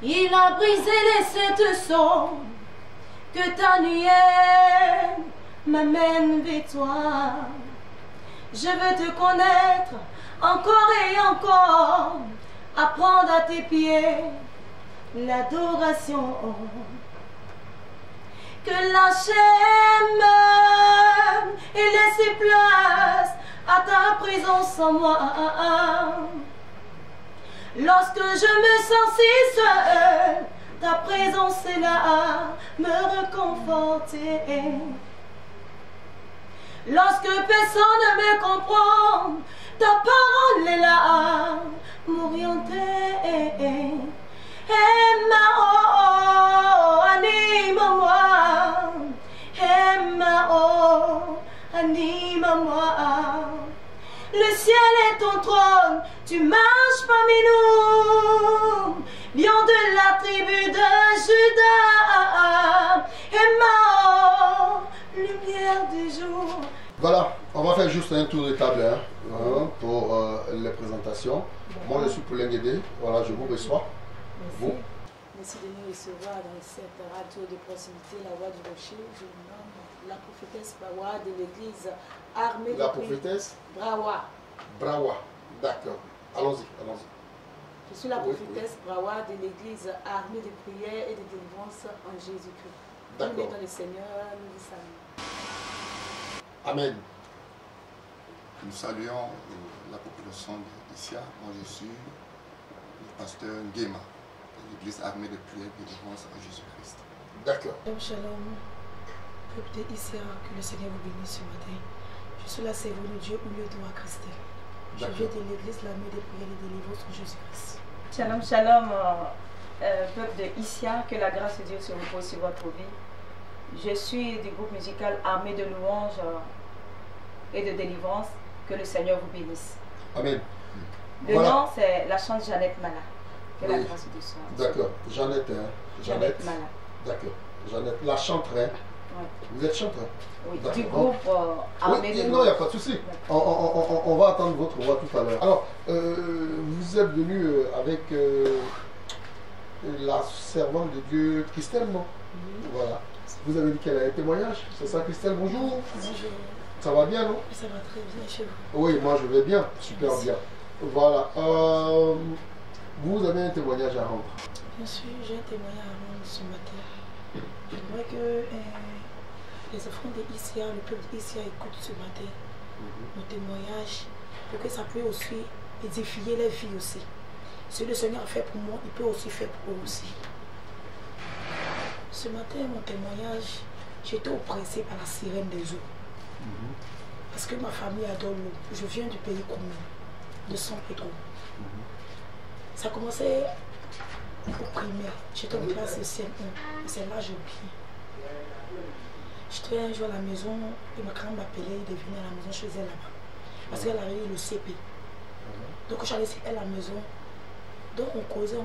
Il a brisé les sept sons que ta nuée m'amène vers toi. Je veux te connaître encore et encore, apprendre à tes pieds l'adoration. Que la chaîne et laisser place à ta présence en moi. Lorsque je me sens si seule, ta présence est là me réconforter. Lorsque personne ne me comprend, ta parole est là m'orienter. Anime-moi, anime-moi. Le ciel est ton trône, tu marches parmi nous, lion de la tribu de Judas. Lumière du jour. Voilà, on va faire juste un tour de table pour les présentations. Moi, je suis Paulin Guédé. Voilà, je vous reçois. Merci. Vous. Merci de nous recevoir dans cette radio de proximité, la Voix du Rocher. Je me nomme la prophétesse Brawa de l'église armée de La prophétesse Brawa. Brawa. D'accord. Allons-y, allons-y. Je suis la prophétesse Brawa de l'église armée de prière et de délivrance en Jésus-Christ. D'accord. Nous mettons le Seigneur, nous vous saluons. Amen. Nous saluons la population d'Issia. Moi, je suis le pasteur Nguema de l'église armée de prière et de délivrance en Jésus-Christ. D'accord. Shalom, peuple d'Issia, que le Seigneur vous bénisse ce matin. Je suis la servante de Dieu au lieu de Christ. Je viens de l'église l'armée de prière et de délivrance en Jésus-Christ. Shalom, shalom, peuple de Issia, que la grâce de Dieu se repose sur votre vie. Je suis du groupe musical Armée de louanges et de délivrance. Que le Seigneur vous bénisse. Amen. Le Voilà. nom, c'est la chante Jeannette Mala. Que la Oui. grâce de Dieu soit. D'accord. Jeannette, Jeannette Mala. D'accord. Jeannette, la chanteuse. Ouais. Vous êtes chanteuse? Oui, D'accord. du groupe Armée Oui, de non, il n'y a louanges. pas de souci. On va attendre votre voix tout à l'heure. Alors, vous êtes venu avec la servante de Dieu, Christelle, non? Voilà. Vous avez dit qu'elle a un témoignage. C'est ça, Christelle? Bonjour. Bonjour. Ça va bien, non? Ça va très bien chez vous. Oui, moi je vais bien. Super Merci. bien. Voilà. Vous avez un témoignage à rendre. Bien sûr, j'ai un témoignage à rendre ce matin. J'aimerais que les enfants d'Issia, le peuple d'Issia écoutent ce matin nos témoignages pour que ça puisse aussi édifier les vies aussi. Ce que le Seigneur a fait pour moi, il peut aussi faire pour eux aussi. Ce matin, mon témoignage, j'étais oppressée par la sirène des eaux. Parce que ma famille adore l'eau. Je viens du pays commun, de San Pedro. Ça commençait au primaire. J'étais en classe de CM1. Et c'est là que j'ai oublié. J'étais un jour à la maison et ma grand m'appelait, il devait venir à la maison chez elle là-bas. Parce qu'elle avait eu le CP. Donc j'allais chez elle à la maison. Donc on causait.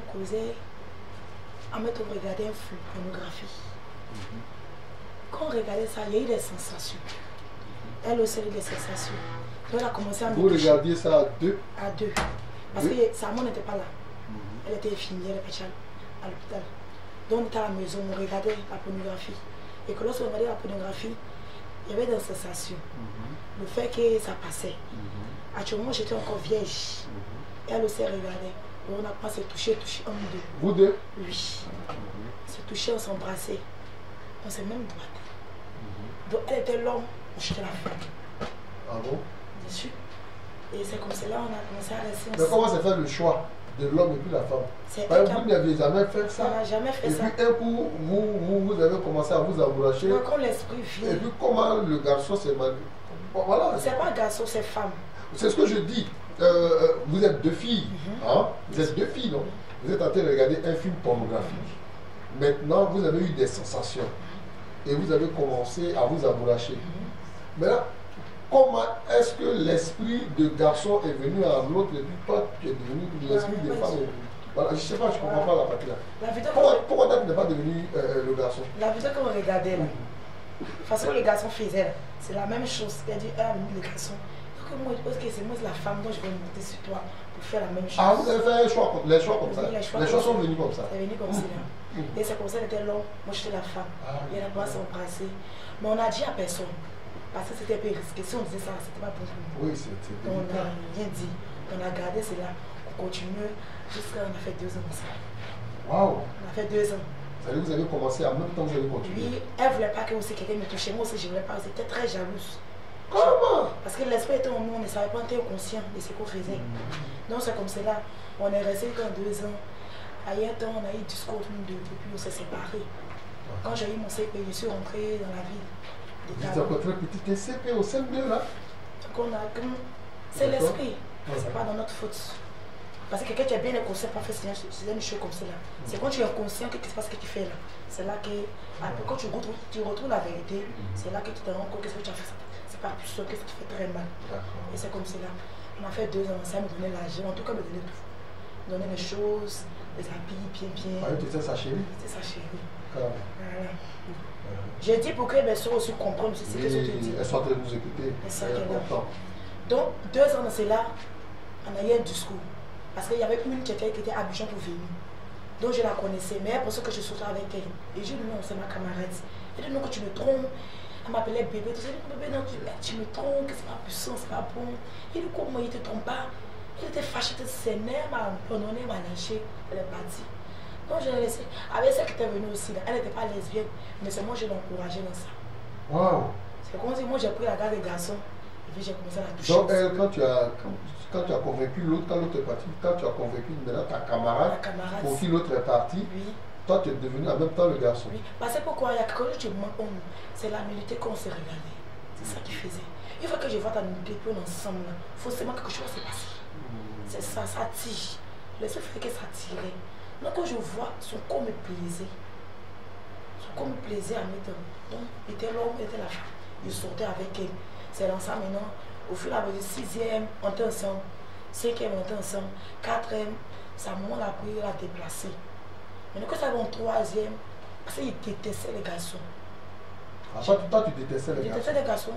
En même temps, on regardait un film, pornographie. Quand on regardait ça, il y a eu des sensations. Elle aussi a eu des sensations. Donc elle a commencé à me Vous toucher. regardiez ça à deux? À deux. Parce Oui. que sa maman n'était pas là. Elle était infirmière, elle était à l'hôpital. Donc on était à la maison, on regardait la pornographie. Et que lorsqu'on regardait la pornographie, il y avait des sensations. Le fait que ça passait. Actuellement, j'étais encore vierge. Et elle aussi regardait. Donc on n'a pas se touché en nous deux. Vous deux? Oui. On s'est touché, on s'embrassait. On s'est même boité. Donc elle était l'homme, j'étais la femme. Ah bon? Bien sûr. Et c'est comme cela on a commencé à rester Mais comment s'est fait le choix de l'homme et puis la femme? C'est Vous n'avez jamais fait On ça? n'a jamais fait Et ça. puis un coup, vous avez commencé à vous amouracher. Donc, quand l'esprit Et vient, puis comment le garçon s'est mal... Bon, voilà. c'est pas garçon, c'est femme. C'est ce que je dis. Vous êtes deux filles. Hein? Vous êtes deux filles, non? Vous êtes en train de regarder un film pornographique. Maintenant, vous avez eu des sensations. Et vous avez commencé à vous amouracher. Maintenant, comment est-ce que l'esprit de garçon est venu à l'autre et puis toi, tu es devenu l'esprit de femme? Voilà, je ne sais pas, je ne comprends pas la partie là. La vidéo Pourquoi tu n'es pas devenu le garçon? qu'on regardait là, parce que les garçons faisaient là, c'est la même chose. Il a dit, ah, le garçon, que moi, je pense que c'est moi la femme dont je vais monter sur toi pour faire la même chose. Ah, vous avez fait les choix comme ça. Oui, Les choix sont venus comme ça. C'est venu comme ça. Et c'est comme ça, elle était long. Moi, j'étais la femme. Il y en a pas à s'embrasser. Mais on a dit à personne. Parce que c'était un peu risqué. Si on disait ça, c'était pas bon pour nous. Oui, c'était. On n'a rien dit. On a gardé cela. On continue jusqu'à on a fait 2 ans comme ça. Waouh! On a fait 2 ans. Ça veut dire que vous avez commencé en même temps que vous avez continué. Oui, elle ne voulait pas que aussi quelqu'un me touche. Moi aussi, je ne voulais pas. J'étais très jalouse. Comment? Parce que l'esprit était en nous, on ne savait pas, on était conscient de ce qu'on faisait. Donc c'est comme cela. On est resté dans 2 ans. À un temps, on a eu discours tous les deux. Depuis, on s'est séparés. Quand j'ai eu mon CP, je suis rentrée dans la ville. Vous êtes encore très petit CP au sein de là. C'est l'esprit. C'est pas dans notre faute. Parce que quelqu'un qui est bien inconscient, pas fait c'est une chose comme cela. C'est quand tu es inconscient, qu'est-ce qui se passe, que tu fais là. C'est là que, quand tu retrouves la vérité, c'est là que tu te rends compte que ce que tu as fait, c'est pas plus sûr, que tu fais très mal. Et c'est comme cela. On a fait 2 ans, ça me donnait l'argent, en tout cas me donnait tout. Me donnait les choses, les habits, bien. Ah oui, tu étais sa chérie? C'est sa chérie. Voilà. J'ai dit pour que mes soeurs aussi comprennent ce que je te dis. Elles sont en train de nous écouter. C'est important. Donc, 2 ans dans cela, on a eu un discours. Parce qu'il y avait une qui était à Abidjan pour venir. Donc je la connaissais, mais elle pensait que je sortais avec elle. Et je lui ai dit non, c'est ma camarade. Elle dit non, que tu me trompes. Elle m'appelait bébé. Je lui ai dit bébé, non, tu me trompes, que c'est pas puissant, c'est pas bon. Il dit comment il te trompe pas. Il était fâché, il était sénère, m'a abandonné, m'a lâché. Elle est partie. Donc je l'ai laissé. Avec celle qui était venue aussi, là, elle n'était pas lesbienne, mais c'est moi je l'ai encouragée dans ça. Waouh! C'est comme si moi j'ai pris la garde des garçons et puis j'ai commencé à la toucher. Donc elle, quand tu as convaincu l'autre, quand l'autre est parti, quand tu as convaincu maintenant ta camarade, pour qui l'autre est parti, oui. Toi tu es devenu en même temps le garçon. Oui, parce que pourquoi il y a quelque chose qui me manque, c'est l'humilité qu'on s'est regardé. C'est ça qui faisait. Une fois que je vois ta humilité, puis on ensemble, forcément quelque chose s'est passé. C'est ça, ça tire. Le seul fait que ça tirait. Donc quand je vois son corps me plaisait, son corps me plaisait à mettre. Donc il était l'homme, il était la femme. Je sortais avec elle. C'est dans ça maintenant. Au fur et à mesure, 6e, on était ensemble. 5e, on était ensemble. 4e, sa maman l'a pris, l'a déplacé. Maintenant que ça va en 3e, parce qu'il détestait les garçons. Ah, toi, tu détestais les garçons? Je détestais les garçons.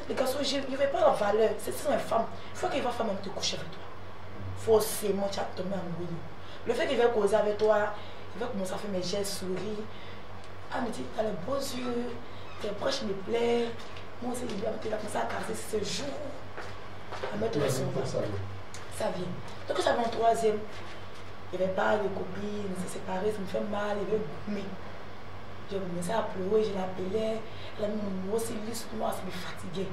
Les garçons, je ne vais pas la valeur. C'est une femme. Il faut qu'il va faire même te coucher avec toi. Forcément, tu as tombé amoureux. Le fait qu'il va causer avec toi, il va commencer à faire mes gestes, sourire. Ah, me dit, tu as les beaux yeux, tes broches me plaisent. Moi aussi, il a commencé à caresser ce jour. À mettre le son. Ça vient. Donc, ça va en 3e. Il n'y avait pas de copine, on s'est séparés, ça me fait mal, il veut gommer. J'ai commencé à pleurer, je l'appelais, elle a mis mon numéro, c'est lui sur moi, ça me fatiguait.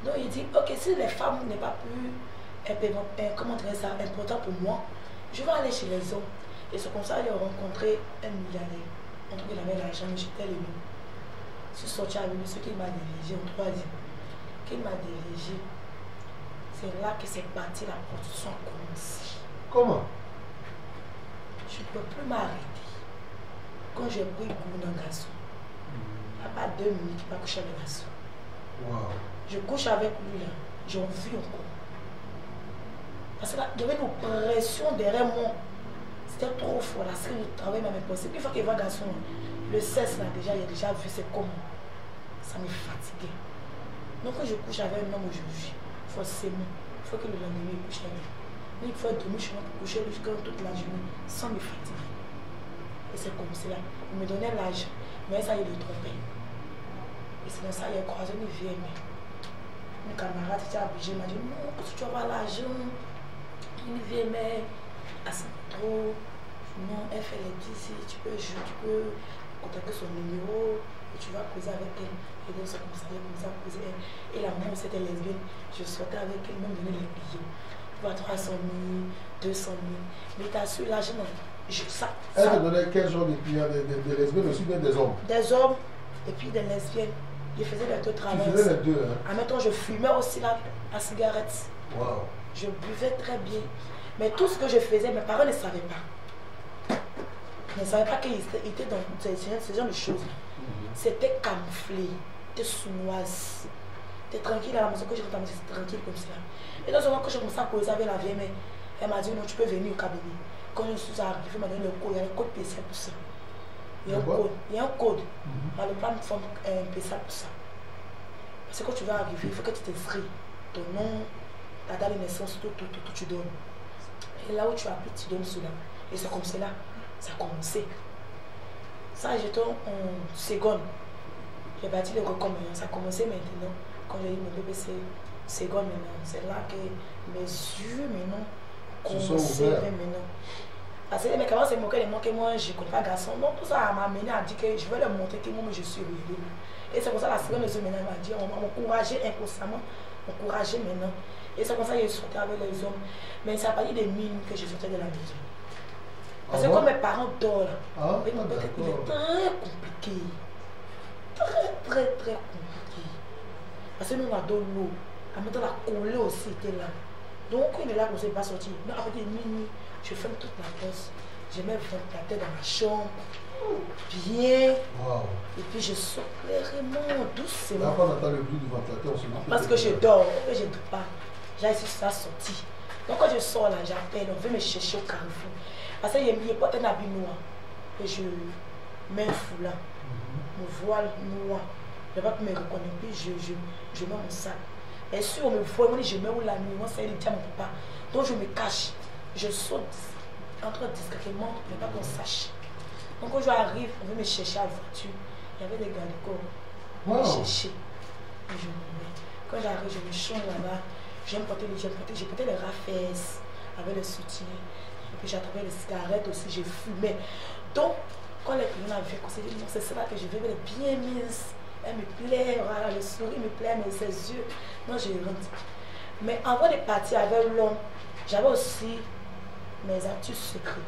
Donc il dit, ok, si les femmes n'est pas plus comment dire ça, important pour moi, je vais aller chez les hommes. Et c'est comme ça qu'il a rencontré un milliardaire. En tout cas, il avait l'argent, mais j'étais le même. Je suis sortie avec lui, ce qu'il m'a dirigé en 3e. Qu'il m'a dirigé, c'est là que c'est parti, la production a commencé. Comment? Je ne peux plus m'arrêter. Quand j'ai pris goût d'un garçon, il n'y a pas 2 minutes, je vais coucher avec le garçon. Wow. Je couche avec lui là, j'ai envie encore. Parce que là, il y avait une pression derrière moi. C'était trop fort, la série de travail m'a impossible. Une fois qu'il voit le garçon, le cesse là, déjà, il a déjà vu c'est comment. Ça me fatiguait. Donc quand je couche avec un homme aujourd'hui, forcément, il faut que le lendemain il couche avec lui. Il faut dormir chez moi pour coucher jusqu'à toute la journée sans me fatiguer. Et c'est comme cela. Il me donnait l'âge, mais ça il le trompait. Et c'est dans ça il a croisé une vieille mère. Une camarade qui était obligée m'a dit non, parce que tu vas avoir l'argent. Une vieille mère, elle sent trop. Non, elle fait les 10, tu peux contacter son numéro et tu vas causer avec elle. Et donc c'est comme ça, il a commencé à causer elle. Et la maman c'était lesbienne, je sortais avec elle, même donner les billets. 300 000, 200 000. Mais tu as su l'argent. Elle te donnait quel genre de clients, des lesbiennes aussi, bien des hommes? Des hommes et puis des lesbiennes. Je faisais les deux travaux. Tu faisais les deux, hein? En même temps, je fumais aussi la cigarette. Wow. Je buvais très bien. Mais tout ce que je faisais, mes parents ne savaient pas. Ils ne savaient pas qu'ils étaient dans ce genre de choses. C'était camouflé. C'était sournoise. T'es tranquille à la maison, que je rentre à la maison, c'est tranquille comme ça. Et dans ce moment que j'ai commencé à causer avec la vieille mère, elle m'a dit non, tu peux venir au cabinet. Quand je suis arrivée, elle m'a donné le code, il y a un code spécial pour ça. Il y a un code. Il y a un code. On ne va pas me faire un spécial pour ça. Parce que quand tu vas arriver, il faut que tu t'inscris. Ton nom, ta date de naissance, tout, tu donnes. Et là où tu appliques, tu donnes cela. Et c'est comme cela, ça a commencé. Ça, j'étais en seconde. J'ai bâti le record maintenant. Ça a commencé maintenant. Quand j'ai dit mon bébé, c'est seconde maintenant. C'est là que mes yeux maintenant commencent maintenant. Parce que les mecs avant se moquaient de moi que moi je ne connais pas garçon. Donc tout ça m'a amené à dire que je vais leur montrer que moi je suis ridicule. Et c'est pour ça que la seconde de maintenant m'a dit, on m'a encouragé inconsciemment, encouragé maintenant. Et c'est comme ça que je sortais avec les hommes. Mais ça n'a pas dit des mines que je sortais de la maison. Parce que quand mes parents dorment, il est très compliqué. Très compliqué. Parce que nous on a de l'eau. En même temps la collée aussi était là. Donc quand il est là, on ne sait pas sortir. Mais après minuit, je ferme toute la porte. Je mets le ventilateur dans ma chambre. Bien. Wow. Et puis je sors clairement, doucement. Là, quand on entend le bruit du ventilateur, on se dit. Parce que je dors, et je ne dors pas. J'ai essayé ça sorti. Donc quand je sors là, j'appelle, on veut me chercher au carrefour. Parce qu'il y a pas un habit noir. Et je mets un foulard. Mon voile noir. Je ne vais pas me reconnaître. Puis je mets mon sac. Et si on me voit, on dit je mets où la nuit, moi ça dit à mon papa. Donc je me cache. Je saute, entre discrètement pour ne pas qu'on sache. Donc quand j'arrive, on veut me chercher à la voiture. Il y avait des gardes corps. On me chercher. Et je me mets. Quand j'arrive, je me change là-bas. J'ai porté les rafes avec le soutien. Et puis j'attrapais les cigarettes aussi, j'ai fumé. Donc, quand les clients avaient conseillé, c'est cela que je vais, elle est bien mise. Elle me plaît, voilà, le sourire me plaît, mais ses yeux. Non, j'ai rendu. Mais avant de partir avec l'homme, j'avais aussi mes actus secrets.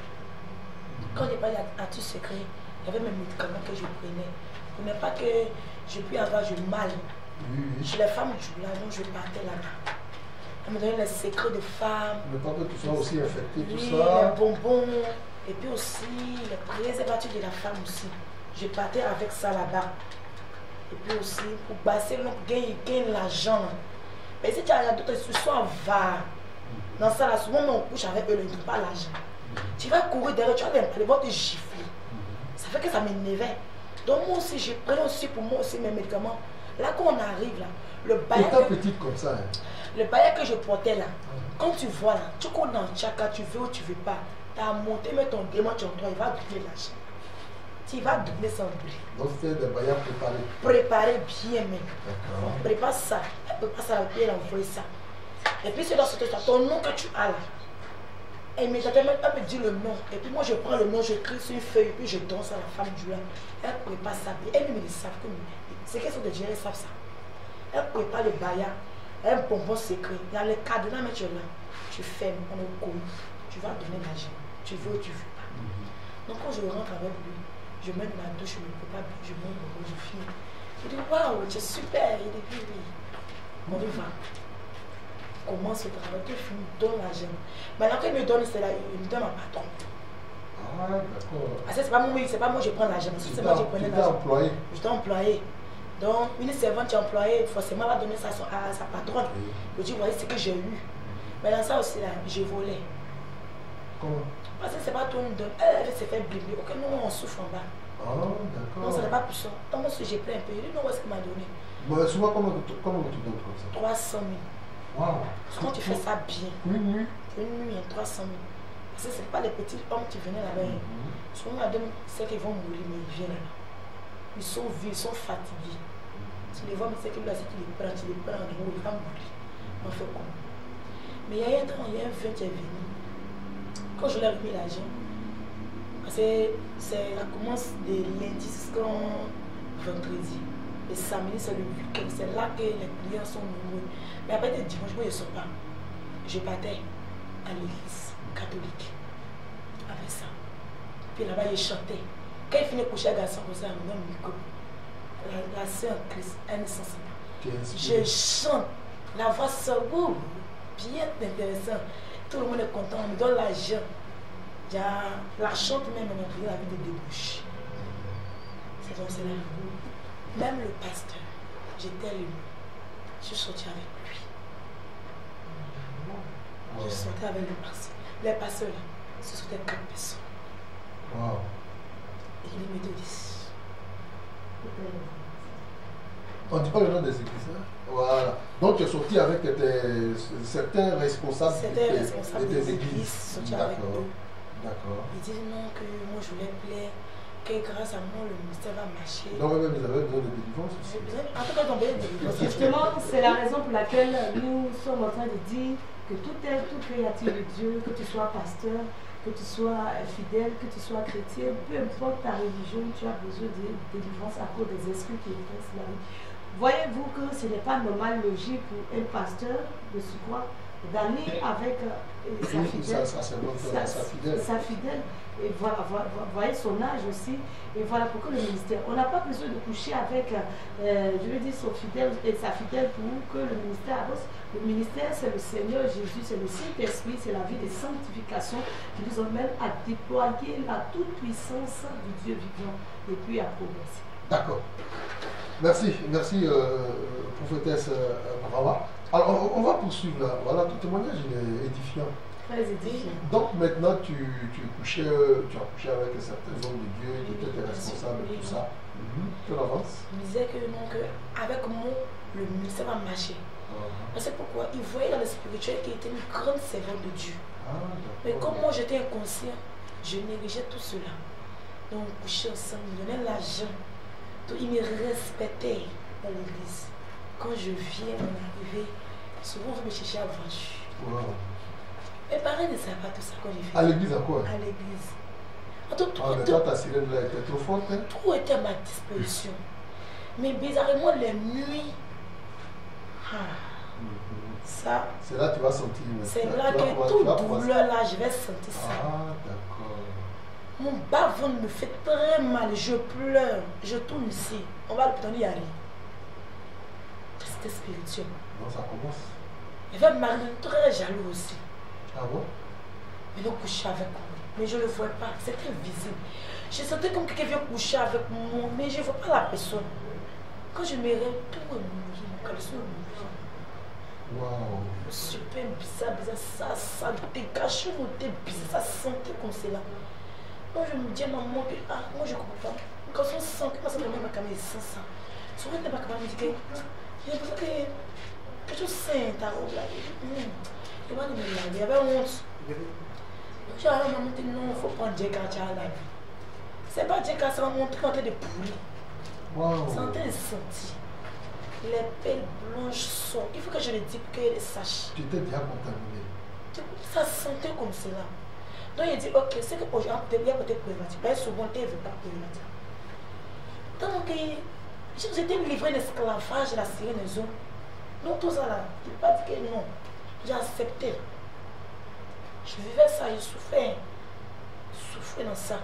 Quand j'ai parlé d'actus secrets, il y avait mes médicaments que je prenais. Pour ne pas que je puisse avoir du mal. Chez les femmes du là, donc je partais là-bas. Elle me donnait les secrets de femmes. Le temps que tout soit aussi infecté, tout oui, ça. Les bonbons. Et puis aussi, les préservatifs de la femme aussi. Je partais avec ça là-bas. Et puis aussi, pour passer, pour gagner l'argent. Mais si tu as d'autres institutions, va. Dans ça, là, souvent, on couche avec eux, ils n'ont pas l'argent. Tu vas courir derrière, tu vas les voir te gifler. Ça fait que ça m'énervait. Donc, moi aussi, je prenais aussi pour moi aussi mes médicaments. Là, quand on arrive, là, le bail. Petite comme ça. Hein. Le bail que je portais là, quand tu vois là, tu cours dans le chaka, tu veux ou tu veux pas. Tu as monté, mais ton démon, tu entends, il va doubler l'argent. Tu vas doubler son blé. Donc, c'était des bails préparés. Préparer bien, même. On prépare ça. Elle prépare ça, elle envoie ça. Et puis, c'est dans cette histoire, ton nom que tu as là. Et immédiatement, elle me dit le nom. Et puis, moi, je prends le nom, j'écris sur une feuille, et puis je danse à la femme du là. Elle prépare ça. Et elle me dit, savent que c'est qu'elles sont de gérer, savent ça. Elle prépare le baïa, un bonbon secret. Il y a le cadenas, mais tu es là. Tu fermes, on est au commis. Tu vas donner l'argent. Tu veux ou tu veux pas. Donc, quand je rentre avec lui, je mets dans la douche, je me prépare, je mets le bonbon, je filme. Il dit, waouh, c'est super. Il dit, oui. On y va. Commence le travail, tu filmes, donne l'argent. Maintenant, quand il me donne, c'est là, il me donne un patron. Ah, d'accord. Parce que c'est pas moi, je prends l'argent. C'est moi qui prenais l'argent. Employé. J'étais employé. Donc, une servante qui est employée, forcément, elle va donner ça à sa patronne. Je dis, voyez ce que j'ai eu. Mais dans ça aussi, là, je volais. Comment? Parce que c'est pas tout le monde. Elle s'est fait blibler. Ok, nous, on souffre en bas. Ah, d'accord. Non, ça n'est pas plus ça. Donc, moi, j'ai pris un peu. Je dis, non, où est-ce qu'il m'a donné? Bon, souvent, comment tu donnes comme ça? 300 000. Wow. Quand tu fais ça bien. Une nuit? Une nuit, 300 000. Parce que ce n'est pas les petits hommes qui venaient là-bas. Souvent, la dame, c'est qu'ils vont mourir, mais ils viennent là-bas. Ils sont vieux, ils sont fatigués. Tu les vois, mais c'est que là, c'est qu'ils les prennent, tu les prends en gros, ils vont mourir. On fait quoi? Mais il y a un temps, il y a un vieux qui est venu. Quand je lui ai remis l'argent, parce que ça commence de lundi jusqu'au vendredi. Et samedi, c'est le week-end. C'est là que les clients sont nombreux. Mais après, le dimanche, moi, je ne sors pas. Je partais à l'église catholique avec ça. Puis là-bas, je chantais. Quand il finit de coucher à garçon, comme ça, il me donne le micro. La sœur en Christ, elle ne s'en sait pas. Je chante. La voix sort, bien intéressant. Tout le monde est content, on me donne l'argent. La chante même, on a la vie de débouche. C'est comme cela. Même le pasteur, j'étais ému. Je suis sortie avec lui. Je suis sortie avec le pasteur. Les pasteurs, là, ce sont 4 personnes. Et les méthodistes. On ne dit pas le nom des églises. Hein? Voilà. Donc tu es sorti avec certains responsables de tes églises. D'accord. D'accord. Ils disent non, que moi je voulais plaire, que grâce à moi le ministère va marcher. Donc même ils avaient besoin de délivrance aussi. En tout cas, ils ont besoin de délivrance. Justement, c'est la raison pour laquelle nous sommes en train de dire que toute créature de Dieu, que tu sois pasteur, que tu sois fidèle, que tu sois chrétien, peu importe ta religion, tu as besoin de délivrance à cause des esprits qui influencent la vie. Voyez-vous que ce n'est pas normal, logique pour un pasteur de se croire d'aller avec sa fidèle. Et voilà, voyez son âge aussi. Et voilà pourquoi le ministère. On n'a pas besoin de coucher avec, je veux dire, son fidèle et sa fidèle pour que le ministère avance. Le ministère, c'est le Seigneur Jésus, c'est le Saint-Esprit, c'est la vie de sanctification qui nous emmène à déployer la toute-puissance du Dieu vivant et puis à progresser. D'accord. Merci, prophétesse Brava. Alors, on va poursuivre là. Voilà, tout témoignage il est édifiant. Très édifiant. Donc maintenant, tu as couché avec certains hommes de Dieu, qui étaient responsables de tout ça. Tu avances. Il disait que non, avec moi, le ministère va marcher. C'est pourquoi il voyait dans le spirituel qu'il était une grande servante de Dieu. Mais comme moi j'étais inconscient, je négligeais tout cela. Donc on couchait ensemble, il me donnait l'argent. Il me respectait dans l'église. Quand je viens m'arriver, souvent on me chercher à vendu. Mes parents ne savaient pas tout ça quand j'ai fait. À l'église à quoi? À l'église. Mais toi ta sirène là était trop forte. Hein? Tout était à ma disposition. Mais bizarrement les nuits, ça. C'est là que tu vas sentir. C'est là que toute douleur là, je vais sentir ça. Ah d'accord. Mon bas-ventre me fait très mal, je pleure, je tourne ici. On va le donner à rien. C'était spirituel. Non, ça commence. Il va me marier très jaloux aussi. Ah bon? Il va coucher avec moi, mais je ne le vois pas, c'était visible. Je sentais comme quelqu'un vient coucher avec moi, mais je ne vois pas la personne. Quand je me réveille, tout est mouillé, mon caleçon est mouillé. Waouh! Super bizarre, ça dégage mon thé bizarre, ça sentait comme cela. Moi je me dis à maman que moi je comprends pas. Quand on sent que ma soeur ma caméra sent ça. Souvent ma caméra me dit que j'ai l'impression que tu sens ta robe là. Et moi il y avait honte. Donc j'ai dit à maman que non, il faut prendre Dieu quand tu as la vie. C'est pas Dieu quand ça va montrer en train de pourrir. C'est en train de sentir. Les pelles blanches sont. Il faut que je le dise pour qu'elle sache. Tu étais déjà contaminé. Ça sentait comme cela. Donc il dit, ok, c'est que aujourd'hui, il y a peut-être préventif. Mais souvent, il ne veut pas préventif. Donc, j'étais livré d'esclavage de la sirène zone. Donc tout ça là, je ne peux pas dire que non. J'ai accepté. Je vivais ça, je souffrais. Je souffrais dans ça.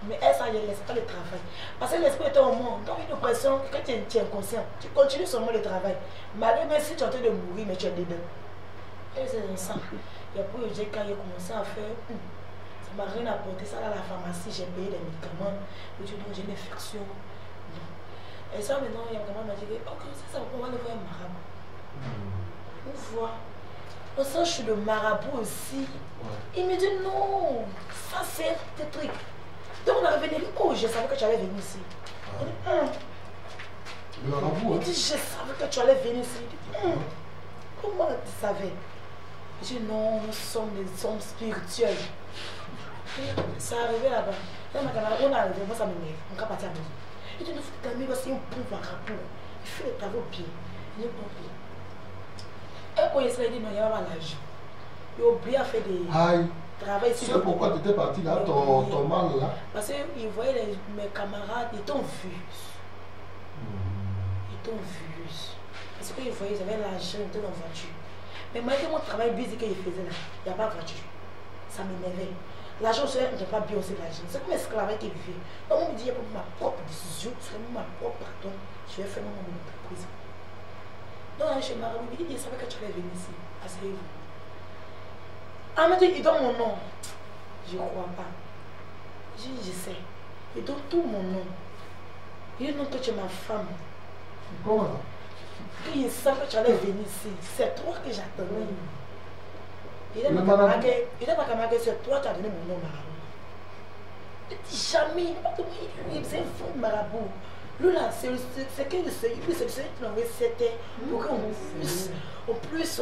Mais elle, ça, je ne laisse pas le travail. Parce que l'esprit était au monde. Donc une pression, quand tu es inconscient, tu continues seulement le travail. Malgré même si tu es en train de mourir, mais tu es dedans. Et c'est dans ça. Et après, quand j'ai commencé à faire, ça m'a rien apporté. Ça, à la pharmacie, j'ai payé des médicaments. Et tu dis, j'ai une infection. Et ça, maintenant, il y a un m'a dit, ok, c'est ça, on va aller voir un marabout. On voit. On sent que je suis le marabout aussi. Il me dit, non, ça c'est des trucs. Donc on est revenu, oh, je savais que tu allais venir ici. Le marabout, il dit, je savais que tu allais venir ici. Comment tu savais? Je dis, non, nous sommes des hommes spirituels. Ça est arrivé là-bas. Là, on est arrivé, moi ça m'énerve. On va partir à la maison. Il dit, nous faut calmer parce qu'il y a un bon marabout. Il fait les travaux bien. Il est bon bien. Et quand il s'est dit, non, il n'y a pas l'âge. Il a oublié à faire des travaux ici. C'est pourquoi tu étais parti là, ton mal là? Parce qu'il voyait mes camarades, ils t'ont vu. Ils t'ont vu. Parce qu'ils voyaient, ils avaient l'argent, ils étaient dans la voiture. Mais malgré mon travail busy qu'il faisait là, il n'y a pas de voiture. Ça m'énervait. L'argent, je n'ai pas bien aussi l'argent. C'est comme esclavage qui vivait. Donc, on me dit, il y a ma propre décision, c'est ma propre pardon. Je vais faire mon entreprise. Donc, chez Marabout, il savait que tu allais venir ici. Asseyez-vous. Ah, mais il donne mon nom. Je ne crois pas. Je sais. Il donne tout mon nom. Il dit non que tu es ma femme. Comment? Il savait que tu allais venir ici. C'est toi que j'attendais. Il est ma camarade, c'est toi qui as donné mon nom marabout. Il dit jamais, il faisait un faux marabout. Lui là, c'est que le Seigneur qui m'a envoyé cette terre pour qu'on puisse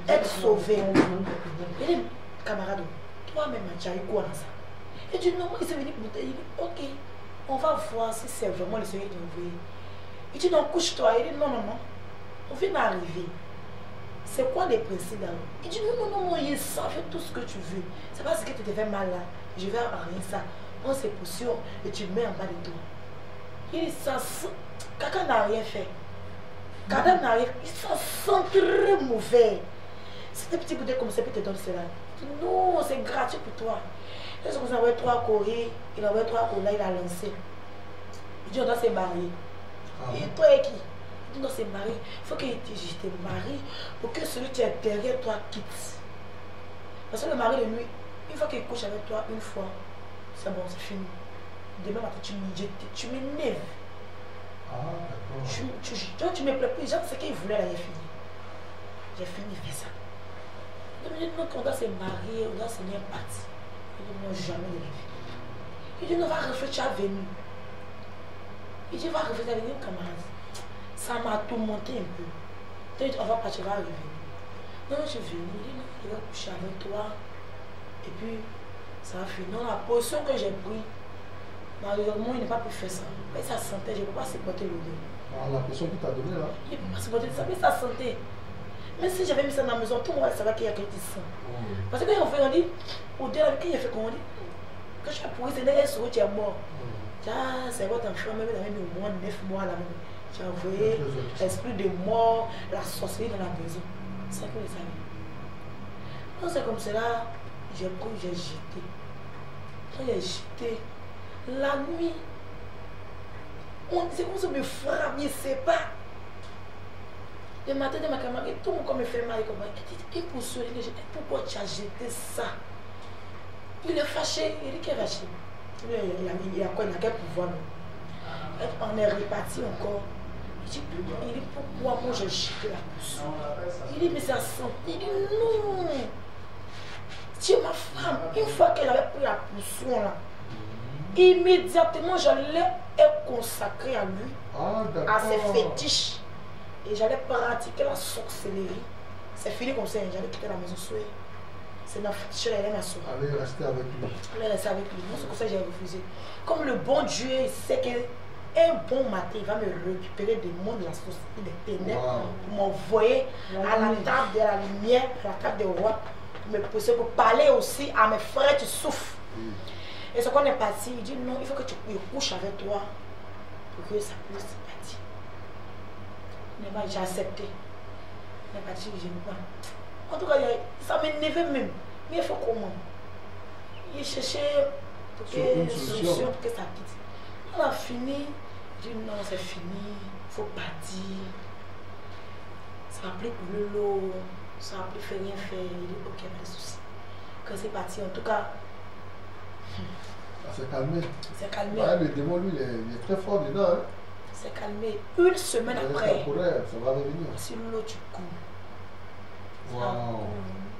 être sauvé. Il dit, camarade, toi-même, tu as eu quoi dans ça? Et tu dis, non, il s'est venu pour te dire, ok, on va voir si c'est vraiment le Seigneur qui m'a envoyé. Il dit, non, couche-toi. Il dit, non, non, non, on vient d'arriver. C'est quoi les principes là? Il dit, non, non, non, il savait tout ce que tu veux. C'est pas ce que tu devais mal là. Je vais rien ça. On se poussière et tu mets en bas de toi. Il s'en sent. Quelqu'un n'a rien fait. Quelqu'un n'a rien fait. Il s'en sent très mauvais. Si tes petits bouteilles comme ça, puis te donne cela. Non, c'est gratuit pour toi. Et ce qu'on a envoyé 3 courriers, il a envoyé 3 courriers, il a lancé. Il dit, on doit se marier. Et toi et qui? Il dit, on doit se marier. Il faut que je te marie pour que celui qui est derrière toi quitte. Parce que le mari de nuit, une fois qu'il couche avec toi une fois, c'est bon, c'est fini. Demain matin, tu m'énerves. Ah, d'accord. Tu me plais plus. Genre, ce qu'il voulait, là, j'ai fini. J'ai fini de faire ça. Il dit, non, qu'on doit se marier, on doit se mettre parti. Il dit, non, jamais de la vie. Il dit, non, va réfléchir à venir. Il dit, va réfléchir à venir, camarade. Ça m'a tourmenté un peu. Il dit, on va partir, on va revenir. Non, je suis venu. Il dit, non, je vais coucher avec toi. Et puis, ça va finir. Non, la position que j'ai prise, malheureusement, il n'a pas pu faire ça. Mais sa santé, je ne peux pas supporter l'odeur. Ah, la pression qu'il t'a donnée là? Il ne peut pas supporter ça, mais sa santé. Mais si j'avais mis ça dans la maison, tout le monde va savoir qu'il y a quelque chose. Parce que quand on fait, on dit, au-delà de qui il a fait qu'on dit, que je suis pourri, c'est un SO, tu es mort. Ah, c'est votre enfant, même il a mis au moins 9 mois là. Tu as envoyé l'esprit de mort, la sorcellerie dans la maison. C'est ça que vous savez. Donc c'est comme cela, j'ai pris, j'ai jeté. Quand j'ai jeté, la nuit, c'est comme ça me frappe, je ne sais pas. Le matin de ma camarade, tout le monde me fait mal. Il dit, pourquoi tu as jeté ça? Il est fâché, il dit qu'il est fâché. Il a quoi, il n'a quel pouvoir. On est reparti encore. Il dit, pourquoi moi j'ai jeté la pousse? Il dit, mais ça sent. Il dit, non. Tu es ma femme. Une fois qu'elle avait pris la pousson là, immédiatement j'allais être consacré à lui, à ses fétiches. Et j'allais pratiquer la sorcellerie. C'est fini comme ça, j'allais quitter la maison souhait. C'est ma fétiche, elle est ma soeur. Allez rester avec lui. Allez rester avec lui. Non, c'est comme ça que j'ai refusé. Comme le bon Dieu sait qu'un bon matin, il va me récupérer des mondes de la société, des ténèbres, pour m'envoyer à la table de la lumière, à la table des rois, pour me pousser, pour parler aussi à mes frères qui souffrent. Et ce qu'on est parti, il dit non, il faut que tu couches avec toi pour que ça puisse partir. J'ai accepté. Mais parti, je n'aime pas. En tout cas, ça m'énervait même. Mais il faut comment? Il cherchait une solution pour que ça quitte. On a fini. Je dis non, c'est fini. Il faut partir. Ça va plus couler l'eau. Ça va plus faire rien faire. Il dit ok, pas de soucis. Quand c'est parti, en tout cas. C'est calmé. C'est calmé. Ouais, le démon, lui, il est très fort dedans. Hein. C'est calmé. Une semaine après. Ça va revenir. Sur l'eau, tu cours. Waouh.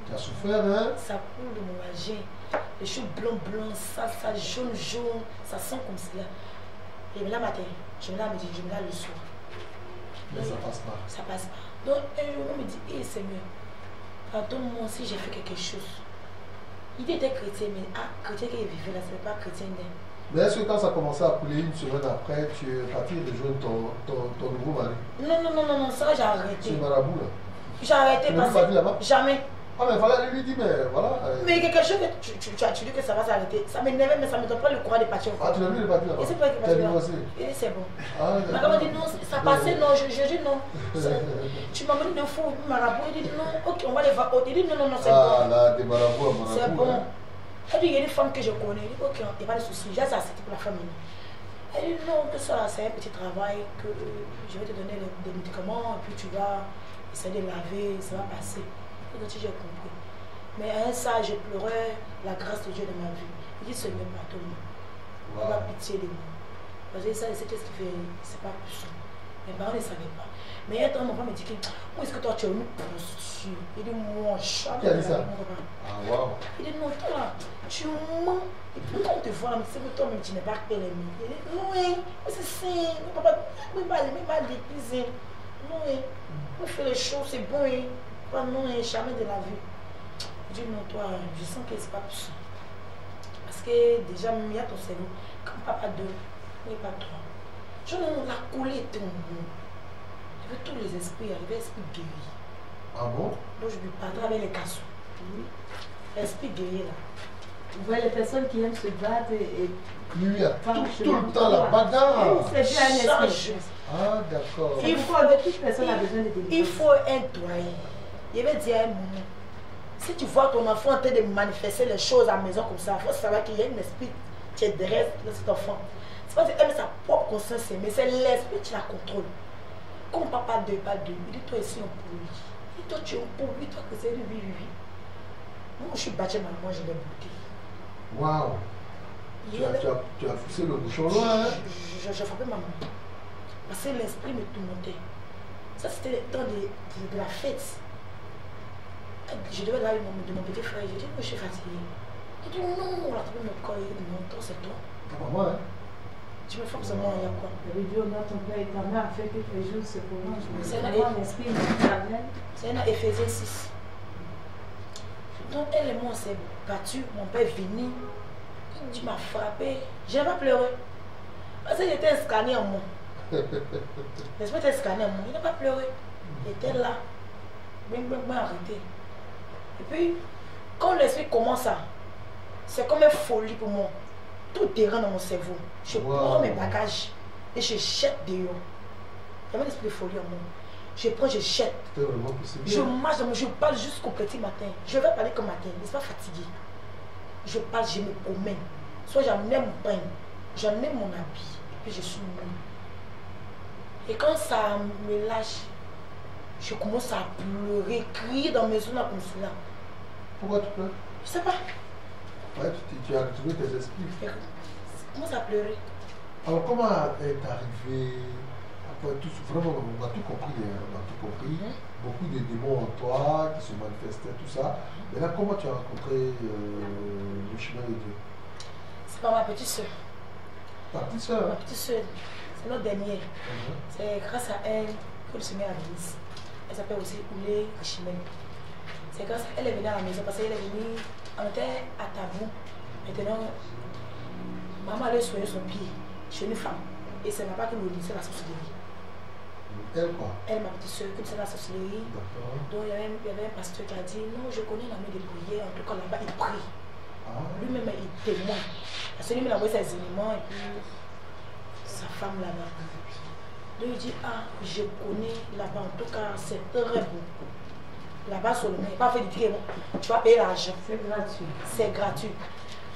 Tu as souffert, hein? Ça coule de mon vagin. Les cheveux blancs, ça jaune, ça sent comme cela. Et là, matin, je me lave le soir. Mais ça passe pas. Ça passe pas. Donc, un jour, on me dit, hé Seigneur, pardonne-moi si j'ai fait quelque chose. Il était chrétien, mais chrétien qui vivait là, ce n'est pas chrétien. Mais est-ce que quand ça commençait à couler une semaine après, tu es parti rejoindre ton nouveau mari? Non, ça j'ai arrêté. C'est marabout là? J'ai arrêté parce que jamais. Ah mais voilà, lui dit, mais voilà. Mais quelque chose que tu as dit que ça va s'arrêter. Ça m'énervait, mais ça ne me donne pas le courage de partir. Ah, tu l'as vu de partir là-bas? Et c'est pas qu'il est divorcé? Et c'est bon. Ah, ma maman dit non, ça passait, non, je dis non. Tu m'as mis de fou, marabout, il dit non, ok, on va les voir. Il dit non, c'est bon. Ah là, des marabouts à marabout. C'est bon. Elle dit, il y a une femme que je connais. Elle dit, ok, il n'y a pas de souci, j'ai accepté pour la famille. Elle dit, non, que ça, c'est un petit travail, que je vais te donner des médicaments, et puis tu vas essayer de laver, ça va passer. Et donc, j'ai compris. Mais à un ça, je pleurais la grâce de Dieu dans ma vie. Il dit, Seigneur, pardonne-moi. Il a pitié de moi. Parce que ça, c'est ce qu'il fait, c'est pas plus. Mes parents ne savaient pas. Mais un temps, mon papa me dit que, où est-ce que toi tu es une prostituée? Il dit, moi, jamais. Qui a dit ça? Mon papa. Ah, waouh. Il dit, non, toi, tu mens. Et puis quand on te voit, mais c'est que toi, même tu n'es pas ennemi. Il dit, non, mais c'est ça. Mon papa, même pas l'église. Non, on fait les choses, c'est bon. Non, jamais de la vie. Je dis, non, toi, je sens que c'est pas possible. Parce que déjà, même il y a ton cerveau. Comme papa deux, mais pas trois. Je non, la coulée était en bon. Je veux tous les esprits arriver, esprit guéri. Ah bon? Donc je lui parlerai avec les cassons. L'esprit guéri là. Vous voyez les personnes qui aiment se battre et Lui, il y a tout le temps la bagarre. c'est bien un esprit. Ah, d'accord. Il faut de toute personne a besoin de délivrance. Il faut un doyen. Je vais dire à un moment. Si tu vois ton enfant en train de manifester les choses à la maison comme ça, il faut savoir qu'il y a un esprit qui est derrière cet enfant. C'est pas qu'il aime sa propre conscience, mais c'est l'esprit qui la contrôle. Comme papa de pas de, il dit toi ici on pour lui. Il dit toi tu es un pour lui, toi que c'est lui, oui. Moi je suis battu maman, je l'ai bouté. Waouh. Tu as poussé le bouchon loin, hein? Je frappais maman. Parce que l'esprit me tourmentait. Ça c'était le temps de la fête. Je devais aller de mon petit frère. Je dis, moi je suis fatiguée. Il dit, non, on a trouvé mon corps. Il dit, non, toi c'est toi. Pas moi, hein? Tu me forcément, il y a quoi? Le Dieu, ton père et ta mère a fait que les jours se prolongent. C'est un esprit éternel. C'est un Éphésiens 6. Donc elle et moi on s'est battus. Mon père est venu. Tu m'as frappé. Je n'ai pas pleuré. Parce que j'étais un scanner en moi. L'esprit était scanné en moi. Il n'a pas pleuré. Il était là. Bien arrêté. Et puis, quand l'esprit commence à, c'est comme une folie pour moi. Tout terrain dans mon cerveau. Je prends mes bagages et je jette dehors. Il y avait un esprit de folie en moi. Je prends, je jette. Je marche, je parle jusqu'au petit matin. Je vais parler comme matin, n'est-ce pas fatigué. Je parle, je me promène. Soit j'en ai mon pain, j'en ai mon habit, et puis je suis nue. Et quand ça me lâche, je commence à pleurer, crier dans mes zones comme cela. Pourquoi tu pleures? Je sais pas. Ouais, tu as activé tes esprits. Je commence à pleurer. Alors, comment est arrivé? Après tout, vraiment, on a tout compris. On a tout compris. Beaucoup de démons en toi qui se manifestaient, tout ça. Mais là, comment tu as rencontré le chemin de Dieu? C'est pas ma petite soeur. Ta petite soeur? Ma petite soeur, c'est notre dernière. C'est grâce à elle que le Seigneur a Venise. Elle s'appelle aussi Oulé Richimel. C'est grâce à elle, elle est venue à la maison parce qu'elle est venue, on était à Tabou. Maintenant, maman allait soigner son pied chez une femme. Et c'est ma part qui nous disait la sorcellerie. Elle quoi? Elle, ma petite soeur, qui c'est la sorcellerie. Donc il y avait un pasteur qui a dit, non, je connais la main de prière, en tout cas là-bas, il prie. Lui-même, il témoigne. Parce que lui-même, il a envoyé ses éléments et puis sa femme là-bas. Donc il dit, ah, je connais là-bas, en tout cas, c'est très bon. Là-bas, seulement, il n'a pas fait du ticket, tu vas payer l'argent. C'est gratuit. C'est gratuit.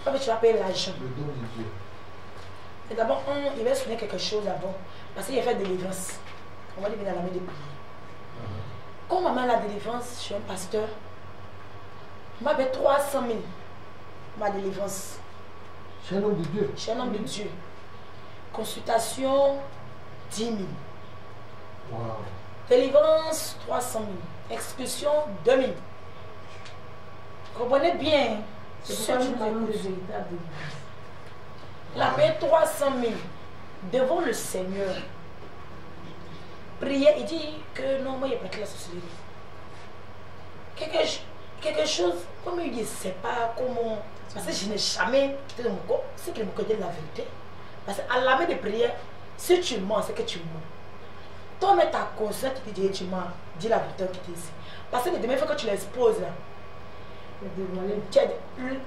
Tu vas payer l'argent. Le don de Dieu. Et d'abord, il va souligner quelque chose avant. Parce qu'il a fait délivrance. On va lui venir à la main de prier. Quand maman a la délivrance, je suis un pasteur. Il m'avait 300 000. Ma délivrance. Chez un homme de Dieu. Chez un homme de Dieu. Consultation, 10 000. Wow. Délivrance, 300 000. Expulsion, 2 000. Comprenez bien. C'est pourquoi nous parlons de véritable délivrance. Il a payé 300 000 devant le Seigneur. Prier, il dit que non, moi, il n'y a pas que la sorcellerie. Quelque chose, comme il ne sait pas comment. Parce que je n'ai jamais quitté mon corps, c'est qu'il me connaît la vérité. Parce qu'à la main de prière, si tu mens, c'est que tu mens. Toi, mais ta conscience qui te dit tu mens, dis la vérité qui te dit. Parce que demain, il faut que tu l'exposes là.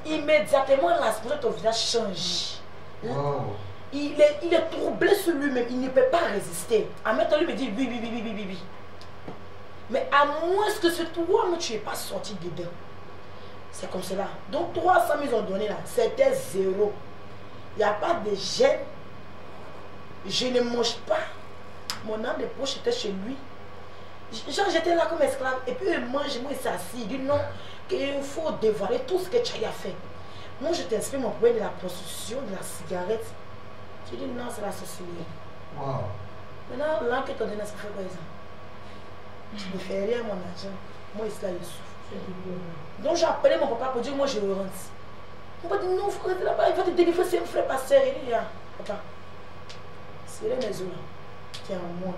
Immédiatement, l'aspect de ton visage change. Wow. Il est troublé sur lui-même, il ne peut pas résister. En même temps, lui me dit oui. Mais à moins que ce toi-même, tu n'es pas sorti dedans. C'est comme cela. Donc 300 000 ont donné là, c'était zéro. Il n'y a pas de gêne. Je ne mange pas. Mon âme de poche était chez lui. Genre j'étais là comme esclave. Et puis il mange, moi il s'assit. Il dit non, qu'il faut dévoiler tout ce que tu as fait. Moi je t'inspire mon problème de la prostitution, de la cigarette. Tu dis non, c'est la sorcellerie. Wow. Maintenant, là que tu as donné, ça fait quoi ça? Je ne fais rien à mon argent. Moi, ici, là, je souffre. Donc, j'ai appelé mon papa pour dire, moi, je rentre. On va dire, non, frère, tu là-bas, il va te délivrer, c'est un frère pasteur. Il dit, papa, c'est les eaux là. Tiens, moi.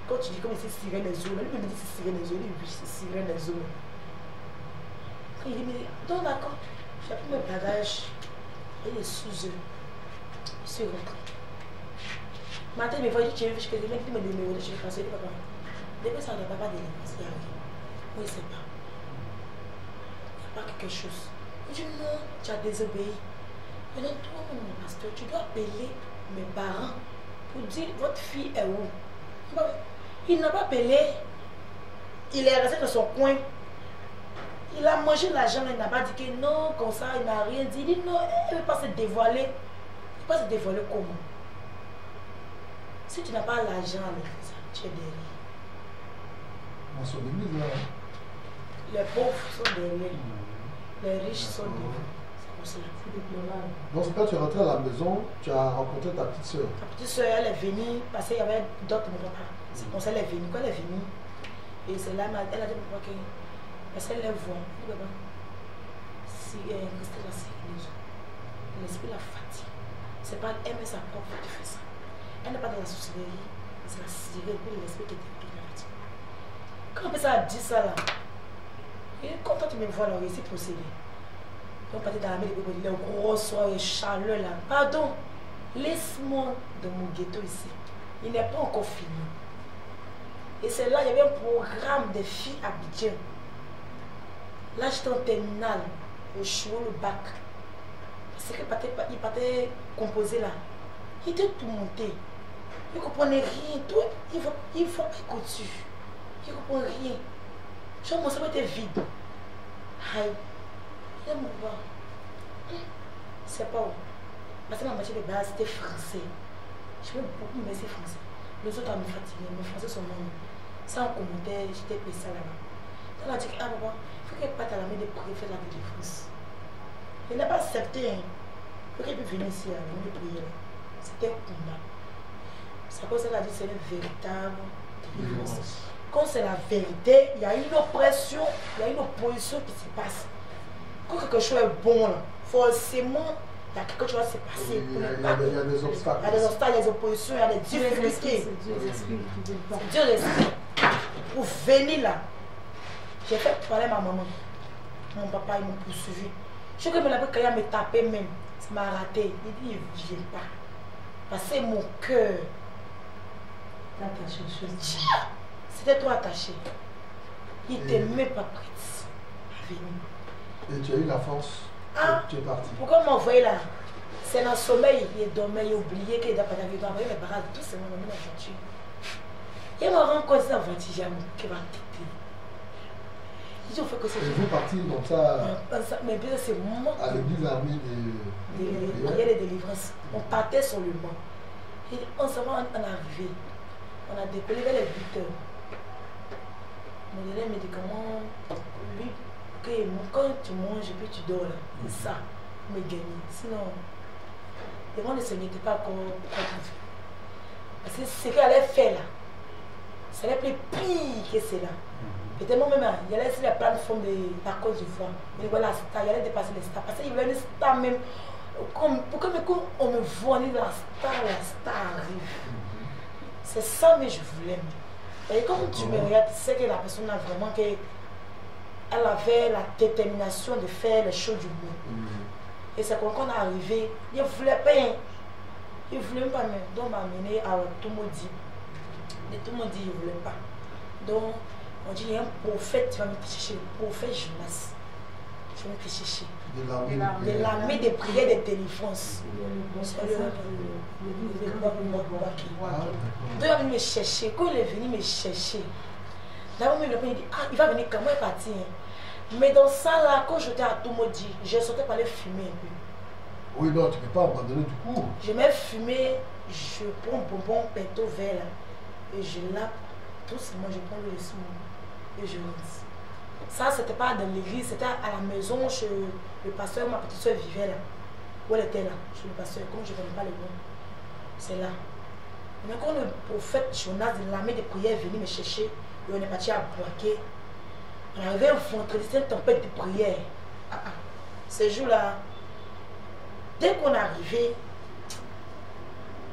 Quand tu dis comme c'est sirène les eaux, lui me dit c'est sirène les eaux, lui, oui, c'est sirène les eaux. Quand il dit, mais donc d'accord, j'ai pris mes bagages, et les sous-eux. Je suis rentré. Matin, il me voit, il dit, tu es vu, je me dis, mais numéros de chez le pasteur, il dit, papa, depuis ça, on n'a pas de délivrance, il y a rien. Moi, il ne sait pas. Il n'y a pas quelque chose. Il dit, non, tu as désobéi. Maintenant, toi, mon pasteur, tu dois appeler mes parents pour dire, votre fille est où? Il n'a pas appelé. Il est resté dans son coin. Il a mangé l'argent, il n'a pas dit que non, comme ça, il n'a rien dit. Il dit non, il ne veut pas se dévoiler. Il ne peut pas se dévoiler comment? Si tu n'as pas l'argent avec ça, tu es derrière. Dans son église, là. Les pauvres sont derrière. Les riches sont derrière. C'est comme ça. Donc, quand tu es rentré à la maison, tu as rencontré ta petite soeur. Ta petite soeur, elle est venue parce qu'il y avait d'autres mon papa. C'est comme ça qu'elle est venue. Quand elle est venue, et c'est là, elle a dit à papa que parce qu'elle les voit. Elle dit, papa, si elle est restée là, c'est l'esprit la fatigue. C'est pas elle, mais sa propre qui fait ça. Elle n'est pas dans la sorcellerie, c'est la cigarette, puis l'esprit qui est la fatigue. Quand ça a dit ça là, et quand toi tu me vois là, il s'est procédé. Donc, partir dans la main de les gros soirées chaleur là. Pardon, laisse-moi dans mon ghetto ici. Il n'est pas encore fini. Et c'est là, il y avait un programme de filles à Abidjan. Là, j'étais en terminale, je jouais le bac. Parce qu'il partait composer là. Il était tout monté. Il ne comprenait rien. Tout, il faut picoter. Il ne comprenait rien. Genre, mon cerveau était vide. Aïe. Il me voit. C'est pas où. Parce que ma matière de base, c'était français. Je veux beaucoup mais c'est français. Les autres me fatiguaient. Mes français sont morts. Ça, on commentait, j'étais payé ça là-bas. Elle a dit, ah papa, il faut qu'elle parte à la main de prier, faire la délivrance. Il n'a pas accepté. Il faut qu'elle puisse venir ici à la main de prier. C'était un combat. C'est pour ça qu'elle a dit, c'est une véritable délivrance. Quand c'est la vérité, il y a une oppression, il y a une opposition qui se passe. Quand quelque chose est bon, là, forcément, il y a quelque chose qui se passe. Il y a des obstacles. Il y a des obstacles, il y a des oppositions, il y a des difficultés. C'est Dieu l'esprit. Pour venir là, j'ai fait parler à ma maman. Mon papa, ils m'ont poursuivi. Je sais que me quand il me tapé même, ça m'a raté. Il dit, il ne vient pas. Parce que mon cœur. C'était trop attaché. Il n'était même pas prêt à venir. Et tu as eu la force. Ah, tu es parti. Pourquoi m'envoyer là? C'est dans le sommeil, il dormait, il a oublié qu'il n'a pas d'arrivée. Il a envoyé mes bras, tout c'est mon ami dans la voiture. Il m'a rencontré dans la voiture, j'ai qui va quitter. Il dit, on fait que c'est. Et vous partir comme ça. Mais bien, c'est moi. À l'église armée Il y a des délivrances. On partait sur le banc. Et on s'en va, on est arrivé. On a décollé vers les 8 heures. On me donnait les médicaments. Lui, quand tu manges et puis tu dors là, c'est ça, me gagner. Sinon, les gens ne se mettaient pas encore. Parce que ce qu'elle allait faire là, ça allait plus pire que cela. Et tellement même, il allait sur la plateforme de la Côte d'Ivoire. Il voit la star, il allait dépasser les stars. Parce qu'il voulait une star même. Pour que on me voit, la star arrive. C'est ça que je voulais. Et comme tu me regardes, tu sais que la personne a vraiment que elle avait la détermination de faire les choses du monde. Et c'est quand on est arrivé, il ne voulait pas. Il ne voulait pas. Donc, on m'a amené à Toumoudi. Et tout le monde dit qu'il ne voulait pas. Donc, on dit il y a un prophète, tu vas me chercher. Le prophète Jonas. Je vais me chercher. De l'armée des prières de délivrance. Donc, il va venir me chercher. Quand il est venu me chercher, d'abord, il dit, ah, il va venir quand moi, il est parti. Mais dans ça, là, quand j'étais à Toumoudi, je sortais pour aller fumer un peu. Oui, non, tu ne peux pas abandonner du coup. Je mets fumer, je prends un bonbon pinto vert là, et je lappe doucement, je prends le son et je rince. Ça, c'était pas dans l'église, c'était à la maison chez le pasteur, ma petite soeur vivait là. Où elle était là, chez le pasteur, comme je ne connais pas le nom. C'est là. Mais quand le prophète Jonas de l'armée de prière est venu me chercher, et on est parti à Boaké, on est arrivé un vendredi, c'était une tempête de prière. Ce jour-là, dès qu'on est arrivé,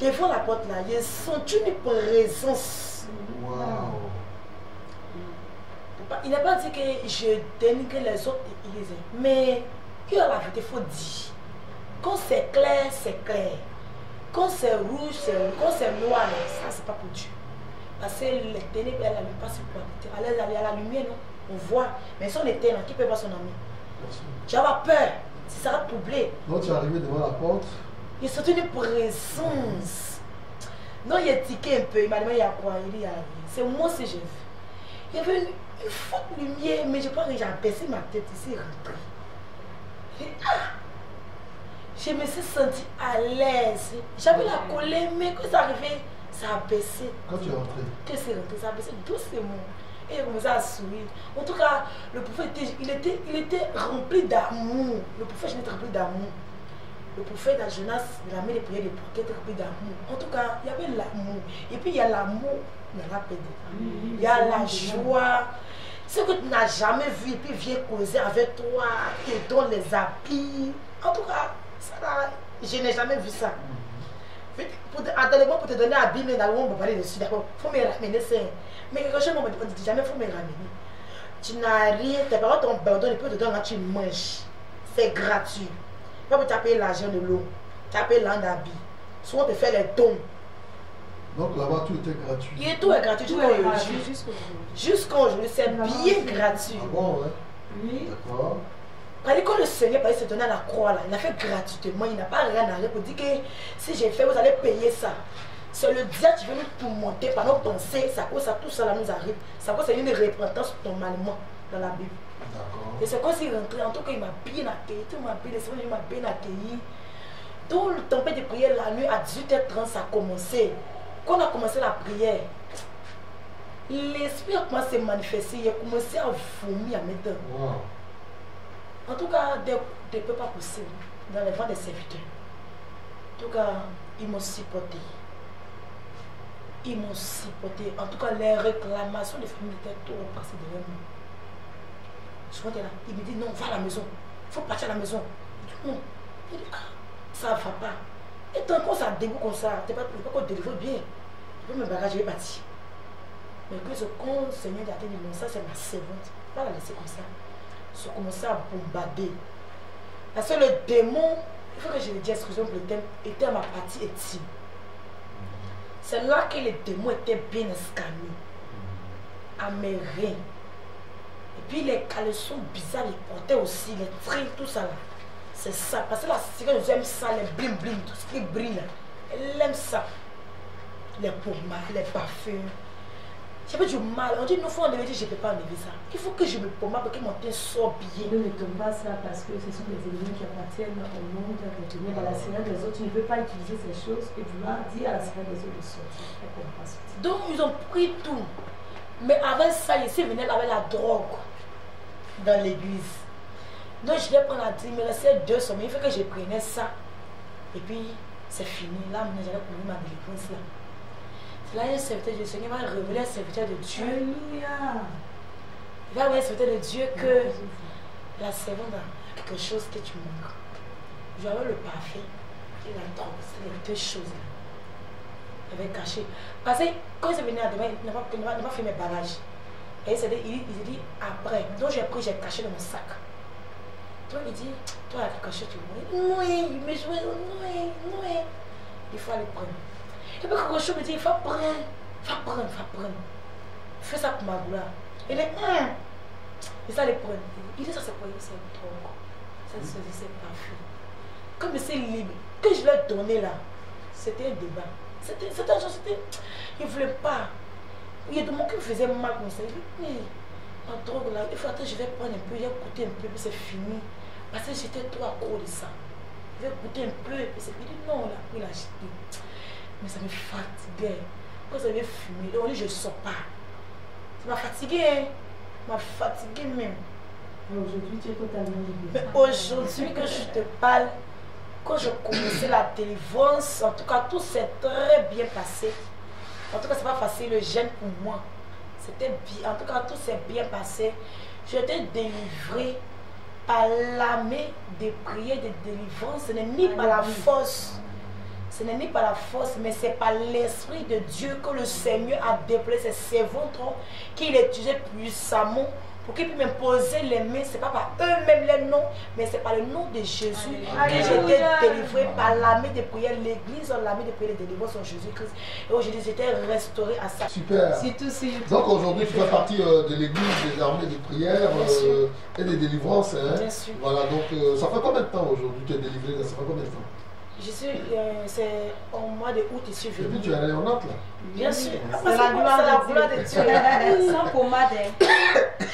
devant la porte là, j'ai senti une présence. Wow. Il n'a pas dit que je dénigre les autres églises, mais il y a la vérité, il faut dire. Quand c'est clair, c'est clair. Quand c'est rouge, c'est rouge. Quand c'est noir, ça c'est pas pour Dieu. Parce que les ténèbres, elles n'allument pas sur la terre. Elle a la lumière, non? On voit. Mais si on était là, qui peut voir son ami? J'avais peur. Si ça va troubler. Donc tu es arrivé devant la porte. Il sortait une présence. Non, il a tiqué un peu. Il m'a demandé il y a quoi? Il dit, c'est moi si j'ai vu. Il y avait une forte lumière, mais je pense que j'ai abaissé ma tête ici et rentré. Je me suis sentie à l'aise. J'avais la colère, mais quand c'est arrivé, ça a baissé. Quand tu es rentré? Quand c'est rentré, ça a baissé doucement. Et il a commencé à sourire. En tout cas, le prophète, il était rempli d'amour. Le prophète, je n'étais rempli d'amour. Le prophète à Jonas, il a mis les prières de Boaké, était rempli d'amour. En tout cas, il y avait l'amour. Et puis il y a l'amour, il y a la paix. Il y a la joie. Ce que tu n'as jamais vu, et puis vient causer avec toi, te donne les habits. En tout cas, ça, je n'ai jamais vu ça. Attendez-moi pour te donner un habit, mais dans le monde, on va parler dessus. D'accord, il faut me ramener ça. Mais quelque chose, on ne dit jamais, il faut me ramener. Tu n'as rien, tes parents t'ont pardonné, et puis tu donnes là, tu manges. C'est gratuit. Pas pour taper l'argent de l'eau, taper l'an d'habit. Souvent, on te fait les dons. Donc là-bas, tout était gratuit. Et tout est gratuit jusqu'à aujourd'hui. C'est bien gratuit. Ah bon, ouais. Oui. D'accord. Quand le Seigneur se donner à la croix, là, il a fait gratuitement. Il n'a pas rien à dire pour dire que si j'ai fait, vous allez payer ça. C'est le diable qui veut nous tourmenter par nos pensées. Ça cause ça, tout ça là nous arrive. Ça cause une repentance normalement dans la Bible. Et c'est quand il est rentré, en tout cas, il m'a bien accueilli. Tout m'a bien, il m'a bien accueilli. Donc, le tempête de prière, la nuit à 18h30, ça a commencé. Quand on a commencé la prière, l'esprit a commencé à se manifester. Il a commencé à vomir à mettre. Wow. En tout cas, des peu pas possible dans les vents des serviteurs. En tout cas, ils m'ont supporté. Ils m'ont supporté. En tout cas, les réclamations des familles étaient tout repassées devant nous. Je suis là. Il me dit non, va à la maison. Il faut partir à la maison. Je dis non. Il dit ça ne va pas. Et tant qu'on ça dégoûte comme ça, tu ne peux pas délivrer bien. Je peux me bagager, je vais partir. Mais quand le Seigneur a dit non, ça c'est ma servante. Pas la laisser comme ça. Je commençais à bombarder. Parce que le démon, il faut que je le dise, excusez-moi pour le thème, était à ma partie intime. C'est là que les démons étaient bien escamés. À mes reins. Et puis les caleçons bizarres, ils portaient aussi, les traits, tout ça là. C'est ça. Parce que la cigarette, j'aime ça, les bling bling, tout ce qui brille là. Elle aime ça. Les pommades, les parfums. J'ai pas du mal. On dit, nous, faut enlever, je ne peux pas enlever ça. Il faut que je me pommade pour que mon teint soit bien. Ne tombe pas ça parce que ce sont des éléments qui appartiennent au monde, à retenir à la sirène des autres. Tu ne peux pas utiliser ces choses et vouloir dire à la sirène des autres de sortir. Donc, ils ont pris tout. Mais avec ça, ici, ils venaient avec la drogue dans l'église. Donc, je vais prendre la dîme. Il me restait 2 semaines. Il faut que je prenais ça. Et puis, c'est fini. Là, maintenant, j'avais pris ma délivrance là. Là, il y a un serviteur du Seigneur, il va révéler un serviteur de Dieu. Alléluia. Il va révéler un serviteur de Dieu que la servante a quelque chose que tu manques. J'avais le parfait et la drogue. C'est les 2 choses là. Il avait caché. Parce que quand il est venu à demain, il n'a pas fait mes bagages. Et il s'est dit après. Donc j'ai pris, j'ai caché dans mon sac. Donc il dit, toi, il y a quelque chose, tu veux. Non, mais je veux, non. Il faut aller prendre. Et puis quelque chose me dit, il faut prendre. Fais ça pour ma gloire. Il dit, et ça les prend. Il dit, ça c'est quoi? C'est trop. Ça c'est parfait. Comme c'est libre. Que je l'ai donné là, c'était un débat. C'était, il ne voulait pas. Il y a des moments qui me faisaient mal comme ça. Il dit, mais en drogue là, il faut attendre, je vais prendre un peu, j'ai goûté un peu, puis c'est fini. Parce que j'étais trop accro de ça. Je vais goûter un peu, et puis c'est fini. Non, là, il a acheté. Mais ça me fatiguait. Quand ça avait fumé, donc je ne sors pas. Ça m'a fatigué, hein. Ça m'a fatigué même. Mais aujourd'hui, tu es totalement libre. Mais aujourd'hui que je te parle, quand je commençais la délivrance, en tout cas, tout s'est très bien passé. En tout cas, c'est pas facile le jeûne pour moi. C'était bien. En tout cas, tout s'est bien passé. J'étais délivrée par l'armée de prière, de délivrance. Ce n'est ni par la force. Ce n'est ni par la force, mais c'est par l'Esprit de Dieu que le Seigneur a déployé ses servants, qu'il utilisait puissamment pour qu'ils puissent m'imposer les mains. Ce n'est pas par eux-mêmes les noms, mais c'est par le nom de Jésus que j'étais délivrée par l'armée de prière. L'Église, l'armée de prière de délivrance en Jésus-Christ. Et aujourd'hui, j'étais restaurée à ça. Super. Donc aujourd'hui, tu fais partie de l'Église des armées de prière et des délivrances. Hein. Bien sûr. Voilà, donc ça fait combien de temps aujourd'hui tu es délivré? Ça fait combien de temps? Je suis, c'est au mois de août ici. Et puis tu es allé en Nantes là? Bien sûr. C'est la gloire de Dieu. Sans pommade.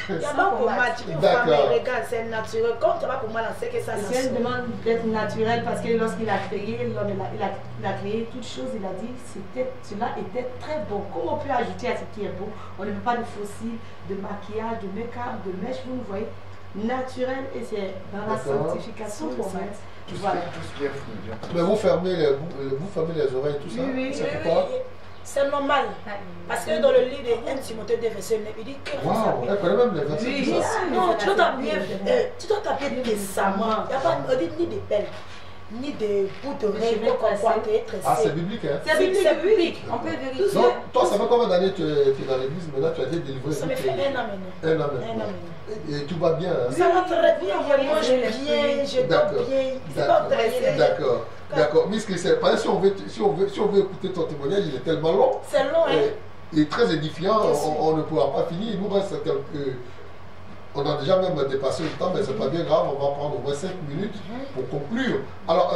Il n'y a pas pommade. Tu peux voir, mais regarde, c'est naturel. Comme tu n'as pas pommade, on sait que ça c'est une demande d'être naturel parce que lorsqu'il a créé, il a créé toutes choses, il a dit que cela était très bon. Comment on peut ajouter à ce qui est bon? On ne veut pas de fossiles, de maquillage, de make-up, de mèche, vous nous voyez, naturel et c'est dans la sanctification de Saint. Voilà. Mais vous fermez les oreilles et tout ça? Oui, c'est pourquoi? C'est normal. Parce que dans le livre de 1 Timothée 2, verset 9, il dit que elle connaît même les versets. Oui, non, tu dois t'habiller décemment. Il n'y a pas ni de pelle, ni de bout d'oreille, ah, c'est biblique, hein? C'est biblique. On peut vérifier. Donc, toi, ça fait combien d'années que tu es dans l'église? Maintenant, tu as été délivré. Ça me fait 1 an maintenant. 1 an maintenant. Et tout va bien, hein? Ça va très bien, je mange bien, je dors bien. D'accord. D'accord. Miss Christelle, si on veut écouter ton témoignage, il est tellement long. C'est long, hein? Il est très édifiant, on ne pourra pas finir. Il nous reste quelques... On a déjà même dépassé le temps, mais ce n'est pas bien grave, on va prendre au moins 5 minutes pour conclure. Alors,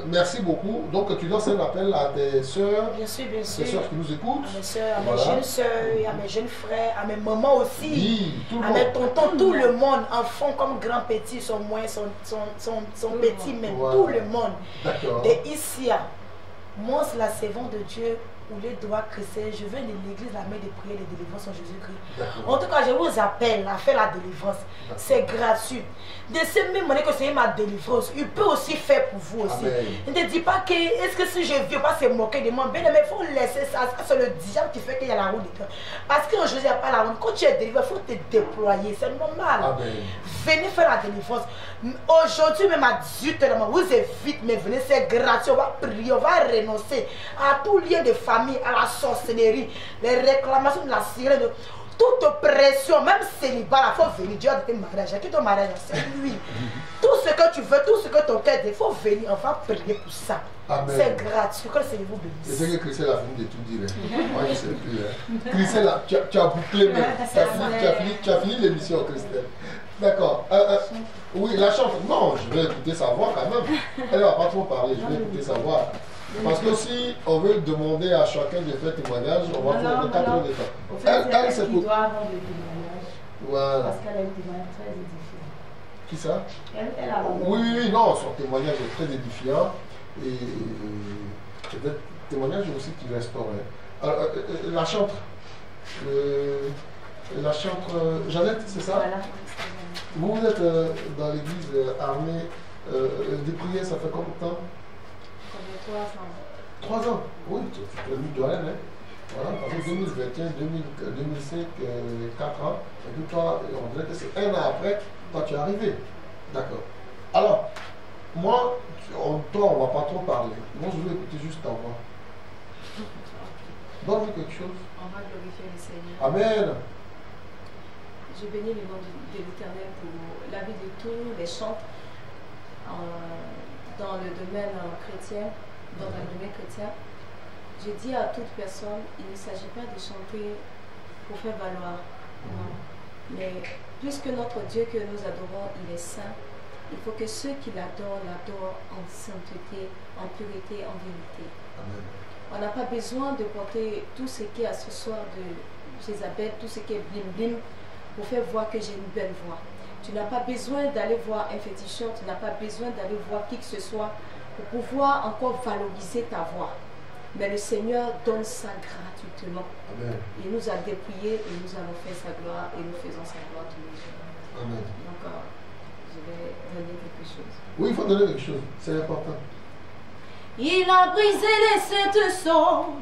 merci beaucoup. Donc, tu lances un appel à tes soeurs, bien sûr, tes soeurs qui nous écoutent. À mes soeurs, à mes jeunes soeurs, à mes jeunes frères, à mes mamans aussi, oui, à mes tontons, tout le monde, enfants comme grands petits, sont moins, sont petits même, tout le monde. D'accord. Et ici, moi, c'est la servante de Dieu. Où les doigts chrétiens, je viens de l'église, la main de prière de délivrance en Jésus-Christ. En tout cas, je vous appelle à faire la délivrance. C'est gratuit. De cette même manière que c'est ma délivrance, il peut aussi faire pour vous aussi. Amen. Ne dis pas que, est-ce que si je ne viens pas se moquer de moi, bien, mais il faut laisser ça. C'est le diable qui fait qu'il y a la roue dedans. Parce qu'aujourd'hui, il n'y a pas la roue. Quand tu es délivré, il faut te déployer. C'est normal. Amen. Venez faire la délivrance. Aujourd'hui, même à 18h, vous êtes vite, mais venez, c'est gratuit. On va prier, on va renoncer à tout lien de famille, à la sorcellerie, les réclamations de la sirène, toute pression, même célibat, il faut venir. Dieu a dit mariage, qui ton mariage, c'est lui. Tout ce que tu veux, tout ce que ton cœur dit, il faut venir, on va prier pour ça. C'est gratuit, que le Seigneur vous bénisse. C'est que Christelle a fini de tout dire. Moi, je ne sais plus. Hein. Christelle, tu as bouclé même. Tu as fini l'émission, Christelle. D'accord. Oui, la chance. Non, je vais écouter sa voix quand même. Elle ne va pas trop parler, je vais écouter sa voix. Parce que si on veut demander à chacun de faire témoignage, on va faire 4 heures de temps. Elle, c'est pour... doit avoir des témoignages. Voilà. Parce qu'elle a un témoignage très édifiant. Qui ça? Elle a oui, non, son témoignage est très édifiant. Et peut-être témoignage aussi qui restaure. Alors, la chantre. La chantre Jeannette, c'est ça? Voilà. Vous êtes dans l'église armée de prière, ça fait combien de temps? 3 ans. Oui, tu es venu de rien, hein? Voilà, parce que 2021, 2005, 4 ans. Et puis toi, on dirait que c'est 1 an après, toi tu es arrivé. D'accord. Alors, moi, toi, on ne va pas trop parler. Moi, je veux écouter juste ta voix. Donne-moi quelque chose. On va glorifier le Seigneur. Amen. Je bénis le nom de l'Éternel pour la vie de tous les chantres dans le domaine chrétien. Dans le domaine chrétien, je dis à toute personne, il ne s'agit pas de chanter pour faire valoir, non. Mais puisque notre Dieu que nous adorons, il est saint, il faut que ceux qui l'adorent, l'adorent en sainteté, en pureté, en vérité. Amen. On n'a pas besoin de porter tout ce qui est accessoire de Jézabel, tout ce qui est blim blim, pour faire voir que j'ai une belle voix. Tu n'as pas besoin d'aller voir un féticheur, tu n'as pas besoin d'aller voir qui que ce soit pour pouvoir encore valoriser ta voix. Mais le Seigneur donne ça gratuitement. Amen. Il nous a dépouillés et nous allons faire sa gloire et nous faisons sa gloire tous les jours. Amen. Donc, je vais donner quelque chose. Oui, il faut donner quelque chose, c'est important. Il a brisé les sept sceaux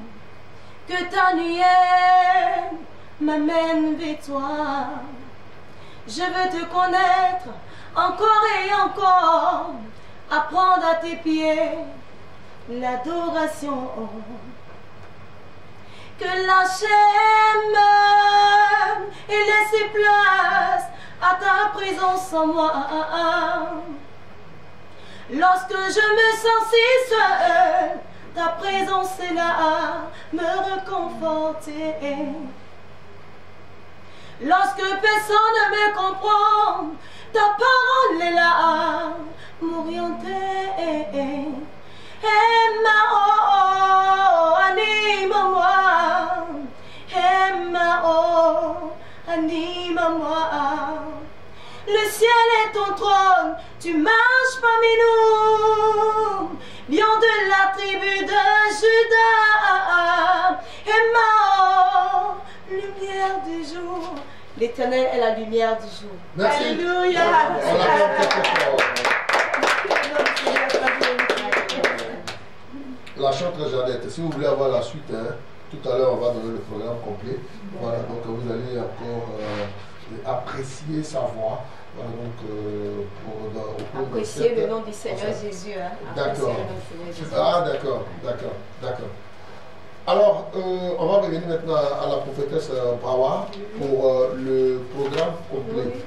que ta nuée m'amène vers toi. Je veux te connaître encore et encore, apprendre à tes pieds l'adoration. Que la chair meure et laisse place à ta présence en moi. Lorsque je me sens si seule, ta présence est là, me réconforter. Lorsque personne ne me comprend, ta parole est là, m'orienter. Emma, anime-moi. Emma, anime-moi. Le ciel est ton trône, tu marches parmi nous. Lion de la tribu de Juda. Emma, lumière du jour. L'Éternel est la lumière du jour. Merci. Alléluia. On l'appelle quelque chose. La chanteuse Jeannette, si vous voulez avoir la suite, hein, tout à l'heure on va donner le programme complet. Voilà, donc vous allez encore apprécier sa voix. Voilà, donc, au cours de Apprécier le cette... nom du Seigneur Jésus. Hein. D'accord. Apprécier le nom du Seigneur Jésus. Ah d'accord, d'accord, d'accord. Alors, on va revenir maintenant à la prophétesse Brawa pour le programme complet. Oui.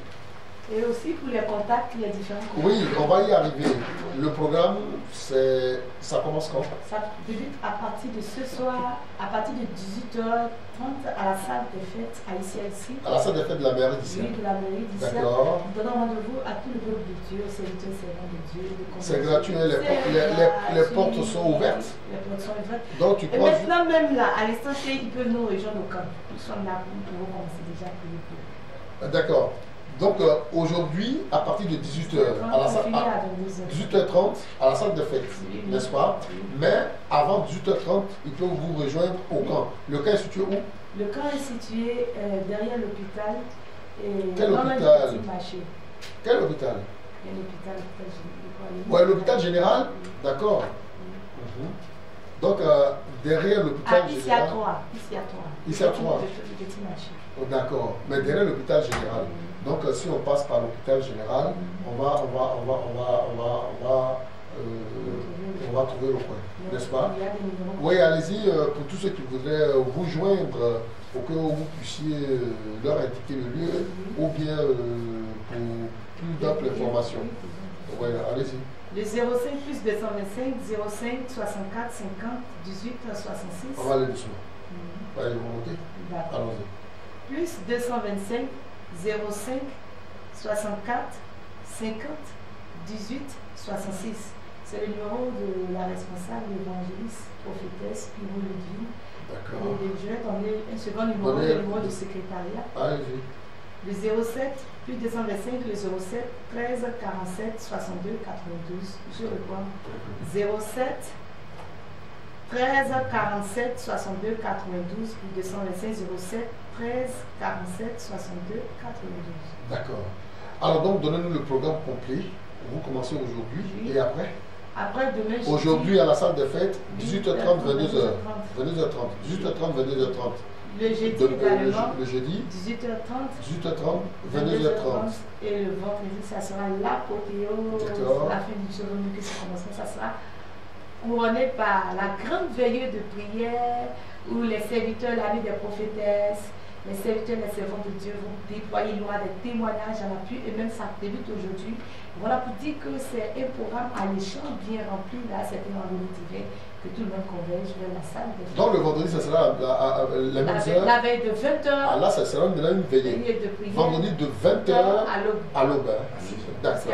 Et aussi pour les contacts, les différents contacts. Oui, on va y arriver. Le programme, ça commence quand? Ça débute à partir de ce soir, à partir de 18h30 à la salle des fêtes à ICIC. À la salle des fêtes de la mairie d'ici. Oui, de la mairie d'ici. D'accord. Nous donnons rendez-vous à tout le peuple de Dieu, aux serviteurs servants de Dieu. C'est gratuit, hein, les portes sont ouvertes. Les portes sont ouvertes. Donc tu Et crois... maintenant même là, à l'instant T, ils peuvent nous rejoindre au camp. Nous sommes là pour nous commencer déjà à prier pour eux. D'accord. Donc aujourd'hui, à partir de 18h, à la salle, à 18h30, à la salle de fête, n'est-ce pas? Mais avant 18h30, ils peuvent vous rejoindre au camp. Le camp est situé où? Le camp est situé derrière l'hôpital. Quel hôpital? Quel hôpital? Ouais, l'hôpital général? D'accord. Donc derrière l'hôpital général. Ici à 3. Ici à 3. Le petit marché. Oh, d'accord. Mais derrière l'hôpital général. Donc si on passe par l'hôpital général, on va trouver le coin, n'est-ce pas? Oui, allez-y pour tous ceux qui voudraient vous joindre pour que vous puissiez leur indiquer le lieu ou bien pour plus d'amples informations. Oui, allez-y. Le 05 plus 225 05 64 50 18 66. On va aller doucement. Allez, vous montez. Allons-y. Plus 225 05 64 50 18 66. C'est le numéro de la responsable, l'évangéliste, prophétesse, Pivot Ludwig. D'accord. Et je vais donner un second numéro, le numéro de secrétariat. Allez-y. Le 07 plus 225, le 07 13 47 62 92. Je reprends. 07 13 47 62 92 plus 225 07 13 47 62 92. D'accord. Alors donc, donnez-nous le programme complet. Vous commencez aujourd'hui et après? Après demain. Aujourd'hui à la salle de fête, 18h30, 22h. 22h30. 18h30, 22h30. Le jeudi également. Le jeudi 18h30. 18h30, 22h30. Et le vendredi, ça sera l'apothéose. La fin du jour, que ça commence, ça sera couronné par la grande veillée de prière où les serviteurs, la vie des prophétesses, les serviteurs, les servants de Dieu vont déployer, il y aura des témoignages à l'appui et même ça débute aujourd'hui. Voilà pour dire que c'est un programme alléchant, bien rempli, là, c'est un rendez-vous divin, que tout le monde converge vers la salle. Donc le vendredi, ça sera la même heure. La veille de 20h. Ah là, ça sera une veillée. De prière. Vendredi de 20h à l'aube. D'accord.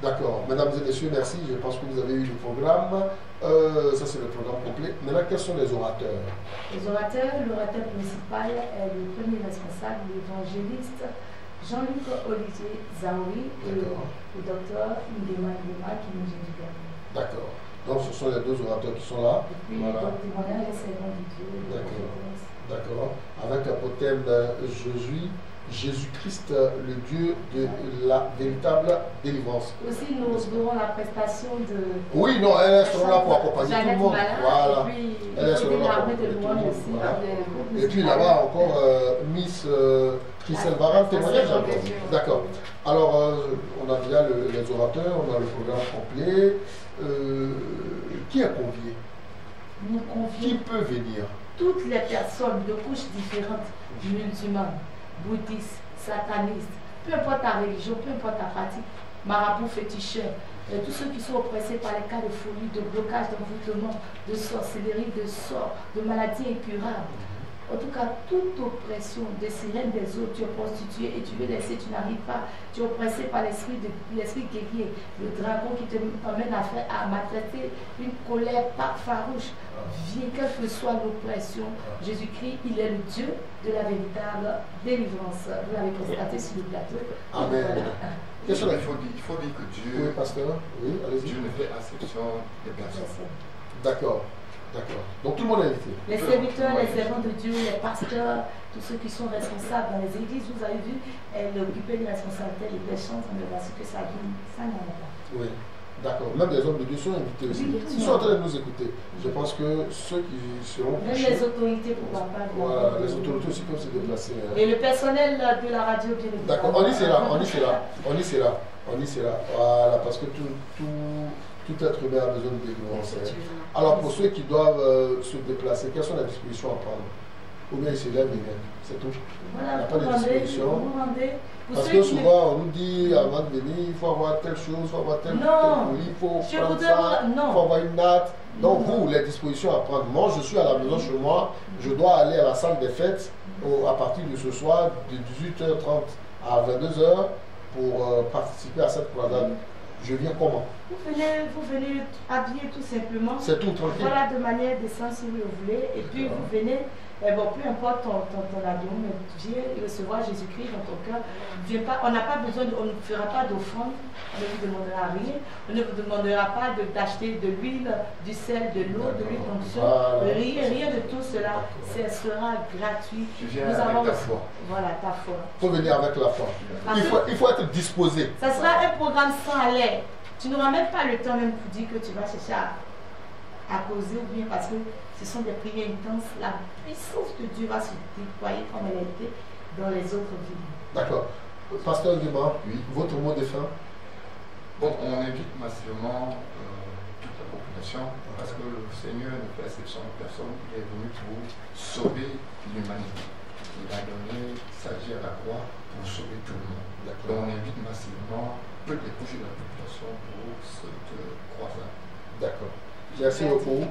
D'accord. Mesdames et messieurs, merci. Je pense que vous avez eu le programme. Ça, c'est le programme complet. Maintenant, quels sont les orateurs? Les orateurs, l'orateur principal est le premier responsable, l'évangéliste Jean-Luc Olivier Zaoui et le docteur Ndema qui nous ont dit. D'accord. Donc, ce sont les deux orateurs qui sont là. Et puis, voilà. Le témoignage est servant de Dieu. D'accord. D'accord. Avec un thème Jésus, Jésus-Christ, le Dieu de la véritable délivrance. Aussi, nous aurons la prestation de... Oui, non, elle sera là pour accompagner tout le monde. Voilà. Et puis, Elle sera là pour accompagner tout le monde. Voilà. Et puis là-bas encore, Miss Christelle Varan, témoignage. D'accord. Alors, on a déjà les orateurs, on a le programme complet. Qui est convié? Nous Qui convions peut venir? toutes les personnes de couches différentes, musulmanes, bouddhistes, satanistes, peu importe ta religion, peu importe ta pratique, marabouts, féticheurs, tous ceux qui sont oppressés par les cas de folie, de blocage, d'envoûtement, de sorcellerie, de sorts, de maladies incurables. En tout cas, toute oppression des sirènes des eaux, tu es prostitué et tu veux laisser, tu n'arrives pas. Tu es oppressé par l'esprit guerrier, le dragon qui te amène à maltraiter, une colère farouche. Viens, quelle que soit l'oppression, Jésus-Christ, il est le Dieu de la véritable délivrance. Vous l'avez constaté sur le plateau. Amen. Il faut dire que Dieu, Oui, pasteur. Oui, allez-y. Dieu ne fait exception des personnes. D'accord. D'accord. Donc tout le monde est invité. Les serviteurs, les servants de Dieu, les pasteurs, tous ceux qui sont responsables dans les églises, vous avez vu, elles occupaient des responsabilités, les péchants, mais parce que ça n'en est pas. Oui. D'accord. Même les hommes de Dieu sont invités aussi. Oui, Ils sont en train de nous écouter. Je pense que ceux qui seront Même touchés, les autorités, pourquoi pas. voilà, les autorités aussi peuvent se déplacer. Et le personnel de la radio, bien évidemment. D'accord. On y sera. Voilà, parce que tout être humain a besoin de délivrance. Alors pour ceux qui doivent se déplacer, quelles sont les dispositions à prendre? Ou bien ils se lèvent et viennent, c'est tout. Voilà, Il n'y a pas de disposition. Parce que souvent on nous dit avant de venir, il faut avoir telle chose, il faut avoir tel colis, il faut prendre ça, il faut avoir une natte. Donc vous, les dispositions à prendre. Moi je suis à la maison chez moi, je dois aller à la salle des fêtes à partir de ce soir de 18h30 à 22h pour participer à cette croisade. Je viens comment? Vous venez habiller tout simplement. C'est tout tranquille. Voilà, de manière décente si vous le voulez. Et puis vous venez, bon, peu importe ton avion, mais viens recevoir Jésus-Christ dans ton cœur. On n'a pas besoin, on ne fera pas d'offrande, on ne vous demandera rien. On ne vous demandera pas d'acheter de l'huile, du sel, de l'eau, de l'huile d'onction. Rien de tout cela. Ce sera gratuit. Tu viens avec ta foi. Voilà, ta foi. Il faut venir avec la foi. Il faut être disposé. Ça sera un programme sans l'air. Tu n'auras même pas le temps même pour dire que tu vas chercher à causer ou bien parce que ce sont des prières intenses. La puissance de Dieu va se déployer comme elle a été dans les autres villes. D'accord. Pasteur Guéma, oui. Votre mot de fin? Bon, on invite massivement toute la population parce que le Seigneur ne fait exception de personne. Il est venu pour sauver l'humanité. Il a donné sa vie à la croix pour sauver tout le monde. Donc on invite massivement toutes les couches de la population pour cette croisade. D'accord. Merci beaucoup.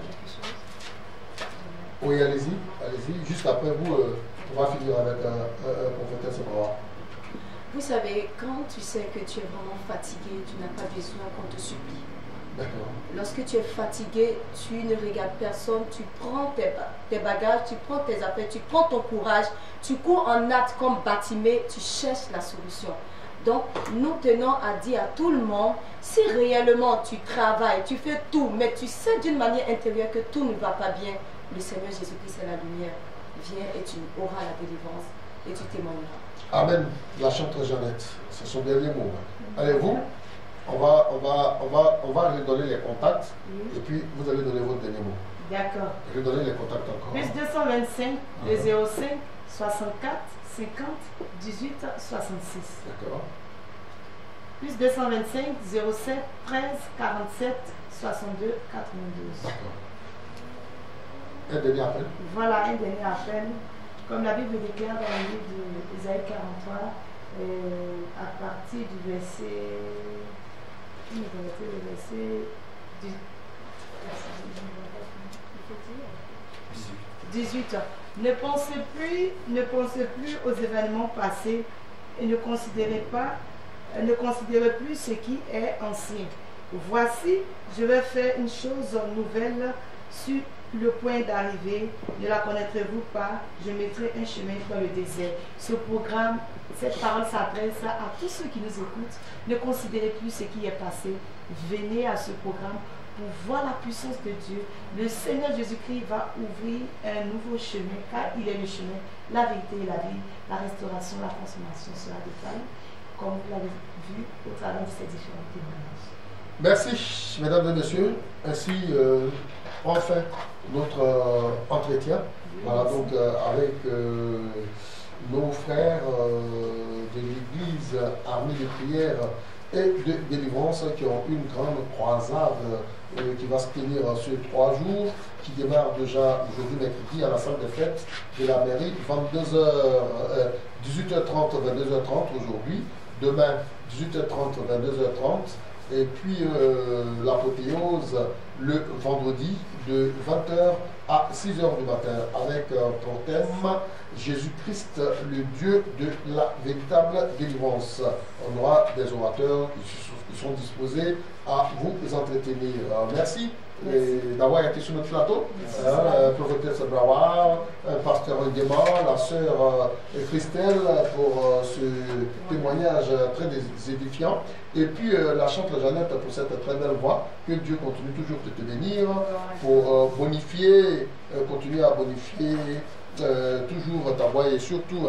Oui, allez-y. Juste après vous, on va finir avec un prophétesse. Vous savez, quand tu sais que tu es vraiment fatigué, tu n'as pas besoin qu'on te supplie. D'accord. Lorsque tu es fatigué, tu ne regardes personne, tu prends tes bagages, tu prends tes affaires, tu prends ton courage, tu cours en hâte comme Bartimée, tu cherches la solution. Donc, nous tenons à dire à tout le monde, si réellement tu travailles, tu fais tout, mais tu sais d'une manière intérieure que tout ne va pas bien, le Seigneur Jésus-Christ est la lumière. Viens et tu auras la délivrance et tu témoigneras. Amen. La chanteuse Jeannette, c'est son dernier mot. Allez, vous, on va redonner les contacts et puis vous allez donner votre dernier mot. D'accord. Redonnez les contacts encore. Plus 225, le 05 64 50 18 66. D'accord. Plus 225 07 13 47 62 92. D'accord. Un dernier appel. Voilà un dernier appel. Comme la Bible déclare dans le livre d'Ésaïe 43, à partir du verset 18. Ne pensez plus aux événements passés et ne considérez plus ce qui est ancien. Voici, je vais faire une chose nouvelle sur le point d'arriver. Ne la connaîtrez-vous pas? Je mettrai un chemin dans le désert. Ce programme, cette parole s'adresse à tous ceux qui nous écoutent. Ne considérez plus ce qui est passé. Venez à ce programme pour voir la puissance de Dieu. Le Seigneur Jésus-Christ va ouvrir un nouveau chemin, car il est le chemin, la vérité et la vie, la restauration, la transformation sera détaillée, comme vous l'avez vu au travers de ces différents témoignages. Merci, mesdames et messieurs. Ainsi, enfin, notre entretien. Voilà, donc avec nos frères de l'Église armée de prière et de délivrance qui ont une grande croisade qui va se tenir sur 3 jours, qui démarre déjà aujourd'hui mercredi à la salle des fêtes de la mairie, 18h30, 22h30 aujourd'hui, demain 18h30, 22h30, et puis l'apothéose le vendredi de 20h à 6h du matin avec pour thème Jésus-Christ, le Dieu de la véritable délivrance. On aura des orateurs qui sont disposés à vous entretenir. Merci d'avoir été sur notre plateau. Prophétesse Brawa, pasteur Nguema, la sœur Christelle pour ce témoignage très édifiant. Et puis la chantre Jeannette pour cette très belle voix. Que Dieu continue toujours de te bénir pour bonifier, continuer à bonifier toujours ta voix et surtout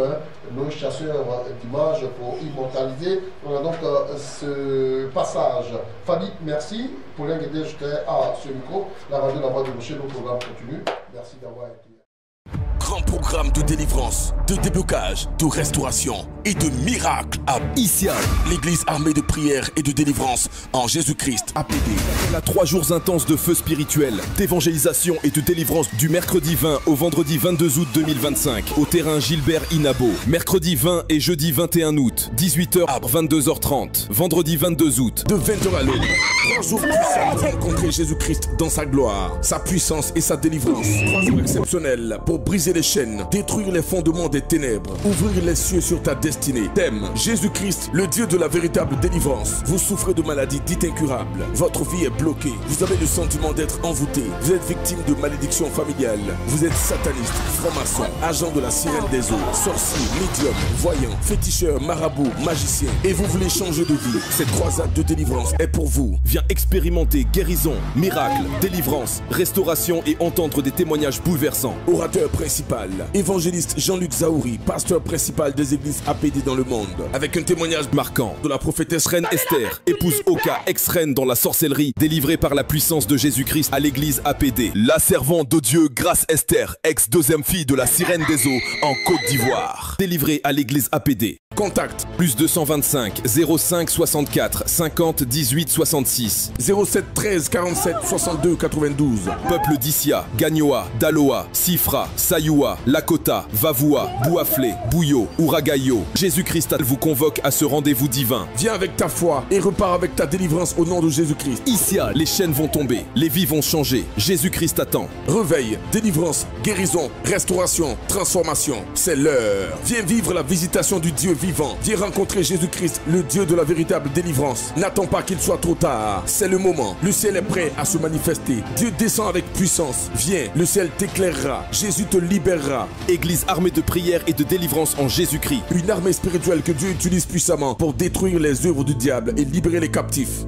nos chasseurs d'images pour immortaliser. Voilà donc ce passage. Fabi, merci. Pour l'aider, j'étais à ce micro. La radio La Voix de Rocher, nos programmes continuent. Merci d'avoir été. Grand programme de délivrance, de déblocage, de restauration et de miracles à Issia, l'église armée de prière et de délivrance en Jésus-Christ APD. Elle a 3 jours intenses de feu spirituel, d'évangélisation et de délivrance du mercredi 20 au vendredi 22 août 2025 au terrain Gilbert Inabo. Mercredi 20 et jeudi 21 août, 18h à 22h30. Vendredi 22 août, de 20h à l'aube. 3 jours puissants pour rencontrer Jésus-Christ dans sa gloire, sa puissance et sa délivrance. 3 jours exceptionnels pour briser les chaînes, détruire les fondements des ténèbres, ouvrir les cieux sur ta destinée. Thème, Jésus-Christ, le Dieu de la véritable délivrance. Vous souffrez de maladies dites incurables. Votre vie est bloquée. Vous avez le sentiment d'être envoûté. Vous êtes victime de malédictions familiales. Vous êtes sataniste, franc-maçon, agent de la sirène des eaux, sorcier, médium, voyant, féticheur, marabout, magicien. Et vous voulez changer de vie. Cette croisade de délivrance est pour vous. Viens expérimenter guérison, miracle, délivrance, restauration et entendre des témoignages bouleversants. Orateur principal, évangéliste Jean-Luc Zaouri, pasteur principal des églises APD dans le monde, avec un témoignage marquant de la prophétesse reine Esther, épouse Oka, ex-reine dans la sorcellerie, délivrée par la puissance de Jésus-Christ à l'église APD. La servante de Dieu, Grâce Esther, ex-deuxième fille de la sirène des eaux en Côte d'Ivoire, délivrée à l'église APD. Contact +225 05 64 50 18 66 07 13 47 62 92. Peuple d'Issia, Gagnoa, Daloa, Sifra, Sayoua, Lakota, Vavoua, Bouaflé, Bouyo, Ouragayo. Jésus-Christ vous convoque à ce rendez-vous divin. Viens avec ta foi et repars avec ta délivrance au nom de Jésus-Christ. Issia, les chaînes vont tomber, les vies vont changer. Jésus-Christ attend. Réveil, délivrance, guérison, restauration, transformation. C'est l'heure. Viens vivre la visitation du Dieu vivant. Viens rencontrer Jésus-Christ, le Dieu de la véritable délivrance. N'attends pas qu'il soit trop tard. C'est le moment. Le ciel est prêt à se manifester. Dieu descend avec puissance. Viens, le ciel t'éclairera. Jésus te libérera. Église armée de prière et de délivrance en Jésus-Christ. Une armée spirituelle que Dieu utilise puissamment pour détruire les œuvres du diable et libérer les captifs.